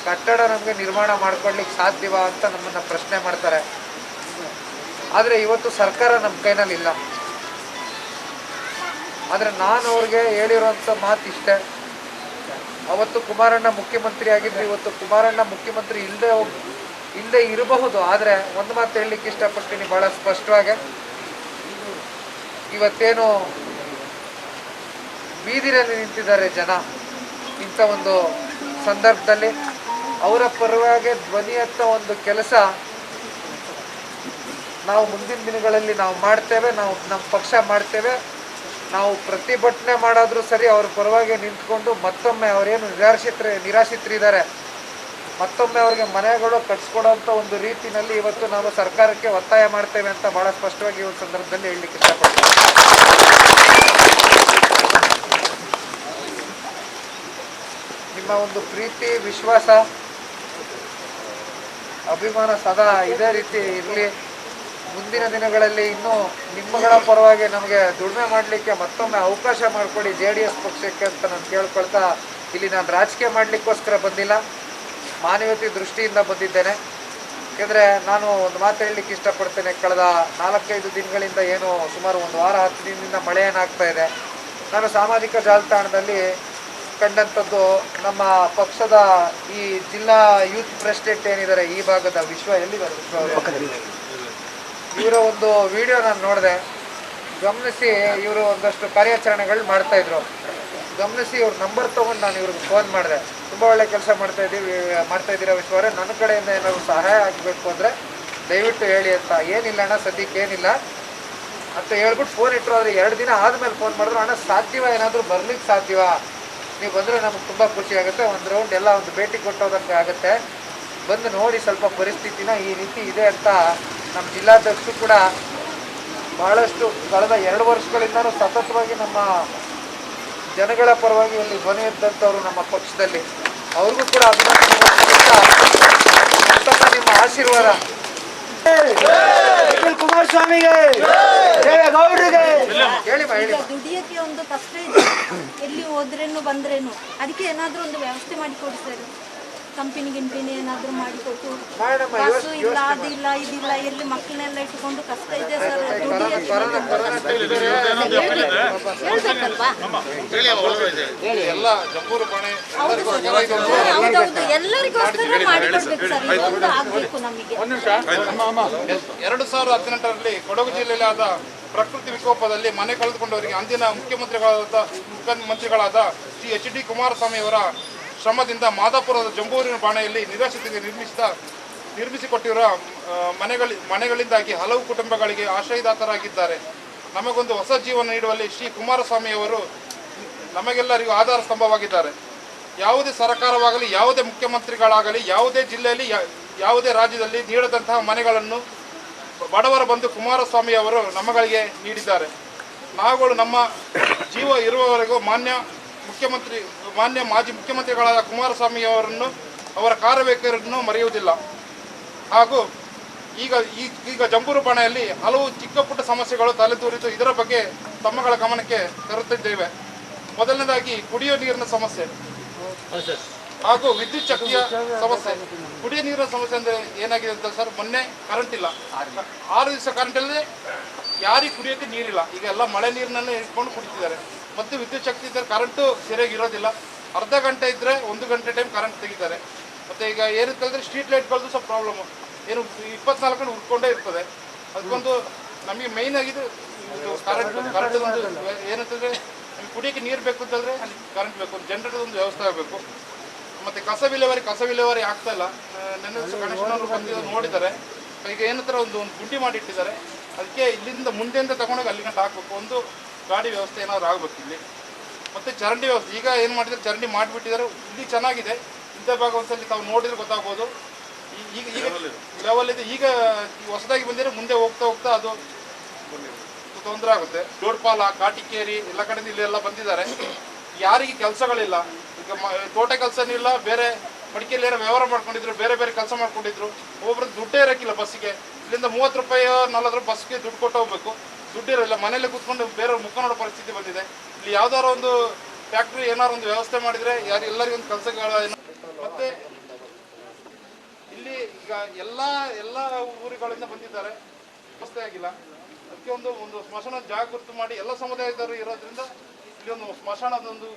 Speaker 10: ಕಟ್ಟಡ ನಮಗೆ ನಿರ್ಮಾಣ ಮಾಡ್ಕೊಡ್ಲಿಕ್ಕೆ ಸಾಧ್ಯವಾ ಅಂತ ನಮ್ಮನ್ನು ಪ್ರಶ್ನೆ ಮಾಡ್ತಾರೆ. ಆದರೆ ಇವತ್ತು ಸರ್ಕಾರ ನಮ್ಮ ಕೈನಲ್ಲಿಲ್ಲ. ಆದರೆ ನಾನು ಅವ್ರಿಗೆ ಹೇಳಿರೋಂಥ ಮಾತು ಇಷ್ಟೇ, ಅವತ್ತು ಕುಮಾರಣ್ಣ ಮುಖ್ಯಮಂತ್ರಿ ಆಗಿದ್ರು, ಇವತ್ತು ಕುಮಾರಣ್ಣ ಮುಖ್ಯಮಂತ್ರಿ ಇಲ್ಲದೆ ಇರಬಹುದು. ಆದರೆ ಒಂದು ಮಾತು ಹೇಳಲಿಕ್ಕೆ ಇಷ್ಟಪಡ್ತೀನಿ ಭಾಳ ಸ್ಪಷ್ಟವಾಗಿ, ಇವತ್ತೇನು ಬೀದಿನಲ್ಲಿ ನಿಂತಿದ್ದಾರೆ ಜನ, ಇಂಥ ಒಂದು ಸಂದರ್ಭದಲ್ಲಿ ಅವರ ಪರವಾಗಿ ಧ್ವನಿ ಎತ್ತ ಒಂದು ಕೆಲಸ ನಾವು ಮುಂದಿನ ದಿನಗಳಲ್ಲಿ ನಾವು ಮಾಡ್ತೇವೆ, ನಾವು ನಮ್ಮ ಪಕ್ಷ ಮಾಡ್ತೇವೆ. ನಾವು ಪ್ರತಿಭಟನೆ ಮಾಡೋದ್ರೂ ಸರಿ, ಅವ್ರ ಪರವಾಗಿ ನಿಂತ್ಕೊಂಡು ಮತ್ತೊಮ್ಮೆ ಅವರೇನು ನಿರಾಶ್ರಿತರಿದ್ದಾರೆ ಮತ್ತೊಮ್ಮೆ ಅವ್ರಿಗೆ ಮನೆಗಳು ಕಟ್ಸ್ಕೊಡೋಂಥ ಒಂದು ರೀತಿಯಲ್ಲಿ ಇವತ್ತು ನಾವು ಸರ್ಕಾರಕ್ಕೆ ಒತ್ತಾಯ ಮಾಡ್ತೇವೆ ಅಂತ ಭಾಳ ಸ್ಪಷ್ಟವಾಗಿ ಈ ಒಂದು ಸಂದರ್ಭದಲ್ಲಿ ಹೇಳಲಿಕ್ಕೆ ಇಷ್ಟಪಡ್ತೀನಿ. ನಿಮ್ಮ ಒಂದು ಪ್ರೀತಿ, ವಿಶ್ವಾಸ, ಅಭಿಮಾನ ಸದಾ ಇದೇ ರೀತಿ ಇರಲಿ. ಮುಂದಿನ ದಿನಗಳಲ್ಲಿ ಇನ್ನೂ ನಿಮ್ಮಗಳ ಪರವಾಗಿ ನಮಗೆ ದುಡಿಮೆ ಮಾಡಲಿಕ್ಕೆ ಮತ್ತೊಮ್ಮೆ ಅವಕಾಶ ಮಾಡಿಕೊಡಿ JDS ಪಕ್ಷಕ್ಕೆ ಅಂತ ನಾನು ಕೇಳ್ಕೊಳ್ತಾ, ಇಲ್ಲಿ ನಾನು ರಾಜಕೀಯ ಮಾಡಲಿಕ್ಕೋಸ್ಕರ ಬಂದಿಲ್ಲ, ಮಾನವೀಯತೆ ದೃಷ್ಟಿಯಿಂದ ಬಂದಿದ್ದೇನೆ. ಯಾಕೆಂದರೆ ನಾನು ಒಂದು ಮಾತು ಹೇಳಲಿಕ್ಕೆ ಇಷ್ಟಪಡ್ತೇನೆ, ಕಳೆದ 4-5 ದಿನಗಳಿಂದ ಏನು ಸುಮಾರು 1 ವಾರ 10 ದಿನದಿಂದ ಮಳೆ ಏನಾಗ್ತಾ ಇದೆ, ನಾನು ಸಾಮಾಜಿಕ ಜಾಲತಾಣದಲ್ಲಿ ಕಂಡಂಥದ್ದು ನಮ್ಮ ಪಕ್ಷದ ಈ ಜಿಲ್ಲಾ ಯೂತ್ ಪ್ರೆಸಿಡೆಂಟ್ ಏನಿದ್ದಾರೆ ಈ ಭಾಗದ ಇವರ ಒಂದು ವಿಡಿಯೋ ನಾನು ನೋಡಿದೆ. ಗಮನಿಸಿ, ಇವರು ಒಂದಷ್ಟು ಕಾರ್ಯಾಚರಣೆಗಳು ಮಾಡ್ತಾಯಿದ್ರು. ಗಮನಿಸಿ ಇವ್ರ ನಂಬರ್ ತೊಗೊಂಡು ನಾನು ಇವ್ರಿಗೆ ಫೋನ್ ಮಾಡಿದೆ. ತುಂಬ ಒಳ್ಳೆ ಕೆಲಸ ಮಾಡ್ತಾಯಿದ್ದೀರಾ ವಿಶ್ವರೇ, ನನ್ನ ಕಡೆಯಿಂದ ಏನಾದರೂ ಸಹಾಯ ಆಗಬೇಕು ಅಂದರೆ ದಯವಿಟ್ಟು ಹೇಳಿ ಅಂತ. ಏನಿಲ್ಲ ಅಣ್ಣ, ಸದ್ಯಕ್ಕೆ ಏನಿಲ್ಲ ಅಂತ ಹೇಳ್ಬಿಟ್ಟು ಫೋನ್ ಇಟ್ಟರು. ಆದರೆ 2 ದಿನ ಆದಮೇಲೆ ಫೋನ್ ಮಾಡಿದ್ರು, ಅಣ್ಣ ಸಾಧ್ಯವ, ಏನಾದರೂ ಬರ್ಲಿಕ್ಕೆ ಸಾಧ್ಯವಾ, ನೀವು ಬಂದರೆ ನಮಗೆ ತುಂಬ ಖುಷಿ ಆಗುತ್ತೆ, ಒಂದು ರೌಂಡ್ ಎಲ್ಲ ಒಂದು ಭೇಟಿ ಕೊಟ್ಟೋದಂಗೆ ಆಗುತ್ತೆ, ಬಂದು ನೋಡಿ ಸ್ವಲ್ಪ ಪರಿಸ್ಥಿತಿನ ಈ ರೀತಿ ಇದೆ ಅಂತ ನಮ್ಮ ಜಿಲ್ಲಾಧ್ಯಕ್ಷರು ಕೂಡ ಬಹಳಷ್ಟು ಕಳೆದ 2 ವರ್ಷಗಳಿಂದನೂ ಸತತವಾಗಿ ನಮ್ಮ ಜನಗಳ ಪರವಾಗಿ ಇಲ್ಲಿ ಧ್ವನಿ ಎದ್ದಂಥವ್ರು ನಮ್ಮ ಪಕ್ಷದಲ್ಲಿ. ಅವ್ರಿಗೂ ಕೂಡ ಅಭಿನಂದನೆ, ನಿಮ್ಮ ಆಶೀರ್ವಾದ. ಕುಮಾರಸ್ವಾಮಿಗೆ, ದೇವೇಗೌಡರಿಗೆ
Speaker 19: ದುಡಿಯೋಕ್ಕೆ ಒಂದು ಕಷ್ಟ ಇದೆ, ಎಲ್ಲಿ ಹೋದ್ರೇನು ಬಂದ್ರೇನು. ಅದಕ್ಕೆ ಏನಾದರೂ ಒಂದು ವ್ಯವಸ್ಥೆ ಮಾಡಿಕೊಡಿ ಸರ್, ಕಂಪನಿ ಏನಾದರೂ ಮಾಡಿಕೊಟ್ಟು. ಬಸ್ಸು ಇಲ್ಲ, ಅದಿಲ್ಲ, ಇದಿಲ್ಲ, ಎಲ್ಲಿ ಮಕ್ಕಳನ್ನೆಲ್ಲ ಇಟ್ಕೊಂಡು ಕಷ್ಟ ಇದೆ ಸರ್. ಹೇಳ್ಬೇಕಲ್ವಾ? ಹೌದೌದು, ಎಲ್ಲರಿಗೋಸ್ಕರ ಮಾಡಿಕೊಡ್ಬೇಕು ಸರ್, ಇದೊಂದು ಆಗಬೇಕು ನಮಗೆ.
Speaker 16: 2018ರಲ್ಲಿ ಕೊಡಗು ಜಿಲ್ಲೆಯಲ್ಲಿ ಆದ ಪ್ರಕೃತಿ ವಿಕೋಪದಲ್ಲಿ ಮನೆ ಕಳೆದುಕೊಂಡವರಿಗೆ ಅಂದಿನ ಮುಖ್ಯಮಂತ್ರಿಗಳಾದ ಶ್ರೀ HD ಕುಮಾರಸ್ವಾಮಿ ಅವರ ಶ್ರಮದಿಂದ ಮಾದಾಪುರದ ಜಂಬೂರಿನ ಬಾಣೆಯಲ್ಲಿ ನಿರಾಶ್ರಿತರಿಗೆ ನಿರ್ಮಿಸಿಕೊಟ್ಟಿರುವ ಮನೆಗಳಿಂದಾಗಿ ಹಲವು ಕುಟುಂಬಗಳಿಗೆ ಆಶ್ರಯದಾತರಾಗಿದ್ದಾರೆ. ನಮಗೊಂದು ಹೊಸ ಜೀವನ ನೀಡುವಲ್ಲಿ ಶ್ರೀ ಕುಮಾರಸ್ವಾಮಿ ಅವರು ನಮಗೆಲ್ಲರಿಗೂ ಆಧಾರ ಸ್ತಂಭವಾಗಿದ್ದಾರೆ. ಯಾವುದೇ ಸರ್ಕಾರವಾಗಲಿ, ಯಾವುದೇ ಮುಖ್ಯಮಂತ್ರಿಗಳಾಗಲಿ, ಯಾವುದೇ ಜಿಲ್ಲೆಯಲ್ಲಿ, ಯಾವುದೇ ರಾಜ್ಯದಲ್ಲಿ ನೀಡದಂತಹ ಮನೆಗಳನ್ನು ಬಡವರ ಬಂಧು ಕುಮಾರಸ್ವಾಮಿ ಅವರು ನಮ್ಮಗಳಿಗೆ ನೀಡಿದ್ದಾರೆ. ನಾವುಗಳು ನಮ್ಮ ಜೀವ ಇರುವವರೆಗೂ ಮಾನ್ಯ ಮಾಜಿ ಮುಖ್ಯಮಂತ್ರಿಗಳಾದ ಕುಮಾರಸ್ವಾಮಿ ಅವರನ್ನು, ಅವರ ಕಾರ್ಯವೈಖರಿಯನ್ನು ಮರೆಯುವುದಿಲ್ಲ. ಹಾಗೂ ಈಗ ಜಂಬೂರು ಬಾಣೆಯಲ್ಲಿ ಹಲವು ಚಿಕ್ಕ ಪುಟ್ಟ ಸಮಸ್ಯೆಗಳು ತಲೆದೂರಿದ್ದು, ಇದರ ಬಗ್ಗೆ ತಮ್ಮಗಳ ಗಮನಕ್ಕೆ ತರುತ್ತಿದ್ದೇವೆ. ಮೊದಲನೇದಾಗಿ ಕುಡಿಯುವ ನೀರಿನ ಸಮಸ್ಯೆ ಹಾಗೂ ವಿದ್ಯುತ್ ಶಕ್ತಿಯ ಸಮಸ್ಯೆ. ಕುಡಿಯುವ ನೀರಿನ ಸಮಸ್ಯೆ ಅಂದರೆ ಏನಾಗಿದೆ ಅಂತ ಸರ್, ಮೊನ್ನೆ ಕರೆಂಟ್ ಇಲ್ಲ, 6 ದಿವಸ ಕರೆಂಟ್ ಇಲ್ಲದೆ ಯಾರಿಗೆ ಕುಡಿಯೋಕ್ಕೆ ನೀರಿಲ್ಲ. ಈಗ ಎಲ್ಲ ಮಳೆ ನೀರಿನಲ್ಲೇ ಇಟ್ಕೊಂಡು ಕುಡಿತಿದ್ದಾರೆ. ಮತ್ತು ವಿದ್ಯುತ್ ಶಕ್ತಿ ಇದ್ದರೆ ಕರೆಂಟು ಸರಿಯಾಗಿ ಇರೋದಿಲ್ಲ, ಅರ್ಧ ಗಂಟೆ ಇದ್ದರೆ 1 ಗಂಟೆ ಟೈಮ್ ಕರೆಂಟ್ ತೆಗಿತಾರೆ. ಮತ್ತು ಈಗ ಏನಂತ ಹೇಳಿದ್ರೆ ಸ್ಟ್ರೀಟ್ ಲೈಟ್ಗಳದ್ದು ಸ್ವಲ್ಪ ಪ್ರಾಬ್ಲಮ್ಮು, ಏನು 24 ಗಂಟೆ ಉಟ್ಕೊಂಡೇ ಇರ್ತದೆ. ಅದಕ್ಕೊಂದು ನಮಗೆ ಮೇಯ್ನ್ ಆಗಿದೆ ಕರೆಂಟೊಂದು ಏನಂತಂದರೆ, ನಮಗೆ ಕುಡಿಯೋಕ್ಕೆ ನೀರು ಬೇಕು ಅಂತಂದರೆ ಅಲ್ಲಿ ಕರೆಂಟ್ ಬೇಕು, ಜನರೇಟರ್ ಒಂದು ವ್ಯವಸ್ಥೆ ಆಗಬೇಕು. ಮತ್ತು ಕಸ ವಿಲೇವಾರಿ ಆಗ್ತಾ ಇಲ್ಲ. ನೆನ್ನೆ ಗಣೇಶನವರು ಬಂದು ನೋಡಿದ್ದಾರೆ. ಈಗ ಏನಂತರ ಒಂದು ಗುಂಡಿ ಮಾಡಿಟ್ಟಿದ್ದಾರೆ, ಅದಕ್ಕೆ ಇಲ್ಲಿಂದ ಮುಂದೆಯಿಂದ ತಗೊಂಡೋಗಿ ಅಲ್ಲಿ ಗಂಟೆ ಹಾಕಬೇಕು. ಒಂದು ಗಾಡಿ ವ್ಯವಸ್ಥೆ ಏನಾದರೂ ಆಗಬೇಕು ಇಲ್ಲಿ. ಮತ್ತು ಚರಂಡಿ ವ್ಯವಸ್ಥೆ ಈಗ ಏನು ಮಾಡಿದ್ದಾರೆ, ಚರಂಡಿ ಮಾಡಿಬಿಟ್ಟಿದ್ದಾರೆ. ಇಲ್ಲಿ ಚೆನ್ನಾಗಿದೆ. ಇಂಥ ಭಾಗ ಒಂದ್ಸಲಿ ತಾವು ನೋಡಿದ್ರೆ ಗೊತ್ತಾಗ್ಬೋದು. ಈಗ ಲೆವೆಲ್ ಇದೆ. ಈಗ ಹೊಸದಾಗಿ ಬಂದಿರೋ ಮುಂದೆ ಹೋಗ್ತಾ ಹೋಗ್ತಾ ಅದು ತೊಂದರೆ ಆಗುತ್ತೆ. ಜೋಡ್ಪಾಲ, ಕಾಟಿಕೇರಿ ಎಲ್ಲ ಕಡೆಯಿಂದ ಇಲ್ಲೆಲ್ಲ ಬಂದಿದ್ದಾರೆ. ಯಾರಿಗೆ ಕೆಲಸಗಳಿಲ್ಲ, ಈಗ ತೋಟ ಕೆಲಸನೂ ಇಲ್ಲ, ಬೇರೆ ಮಡಿಕೇಲಿ ಏನೋ ವ್ಯವಹಾರ ಮಾಡ್ಕೊಂಡಿದ್ರು, ಬೇರೆ ಬೇರೆ ಕೆಲಸ ಮಾಡ್ಕೊಂಡಿದ್ರು. ಒಬ್ಬೊಬ್ರದ್ದು ದುಡ್ಡೇ ಇರೋಕ್ಕಿಲ್ಲ ಬಸ್ಸಿಗೆ. ಇಲ್ಲಿಂದ 30 ರೂಪಾಯಿ 40 ರೂಪಾಯಿ ಬಸ್ಗೆ ದುಡ್ಡು ಕೊಟ್ಟು ಹೋಗ್ಬೇಕು. ದುಡ್ಡು ಇರೋಲ್ಲ. ಮನೇಲಿ ಕೂತ್ಕೊಂಡು ಬೇರೆ ಮುಖ ನೋಡೋ ಪರಿಸ್ಥಿತಿ ಬಂದಿದೆ. ಇಲ್ಲಿ ಯಾವ್ದಾದ್ರು ಒಂದು ಫ್ಯಾಕ್ಟ್ರಿ ಏನಾದ್ರು ಒಂದು ವ್ಯವಸ್ಥೆ ಮಾಡಿದರೆ ಎಲ್ಲರಿಗೂ ಒಂದು ಕೆಲಸಗಳ. ಮತ್ತೆ ಇಲ್ಲಿ ಈಗ ಎಲ್ಲ ಊರುಗಳಿಂದ ಬಂದಿದ್ದಾರೆ, ವ್ಯವಸ್ಥೆ ಆಗಿಲ್ಲ. ಅದಕ್ಕೆ ಒಂದು ಸ್ಮಶಾನ ಜಾಗ ಗುರುತು ಮಾಡಿ ಎಲ್ಲ ಸಮುದಾಯದವರು ಇರೋದ್ರಿಂದ ಇಲ್ಲಿ ಒಂದು ಸ್ಮಶಾನದೊಂದು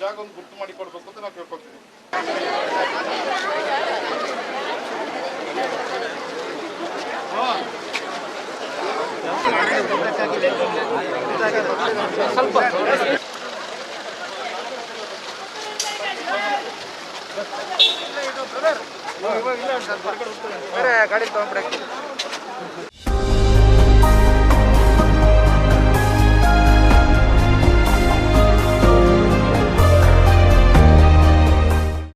Speaker 16: ಜಾಗ ಒಂದು ಗುರುತು ಮಾಡಿ ಕೊಡಬೇಕು ಅಂತ ನಾವು ಕೇಳ್ಕೊಳ್ತೀವಿ.
Speaker 10: ಗಾಡಿ ತಗೊಂಡ್ಬಿಡಕ್ಕೆ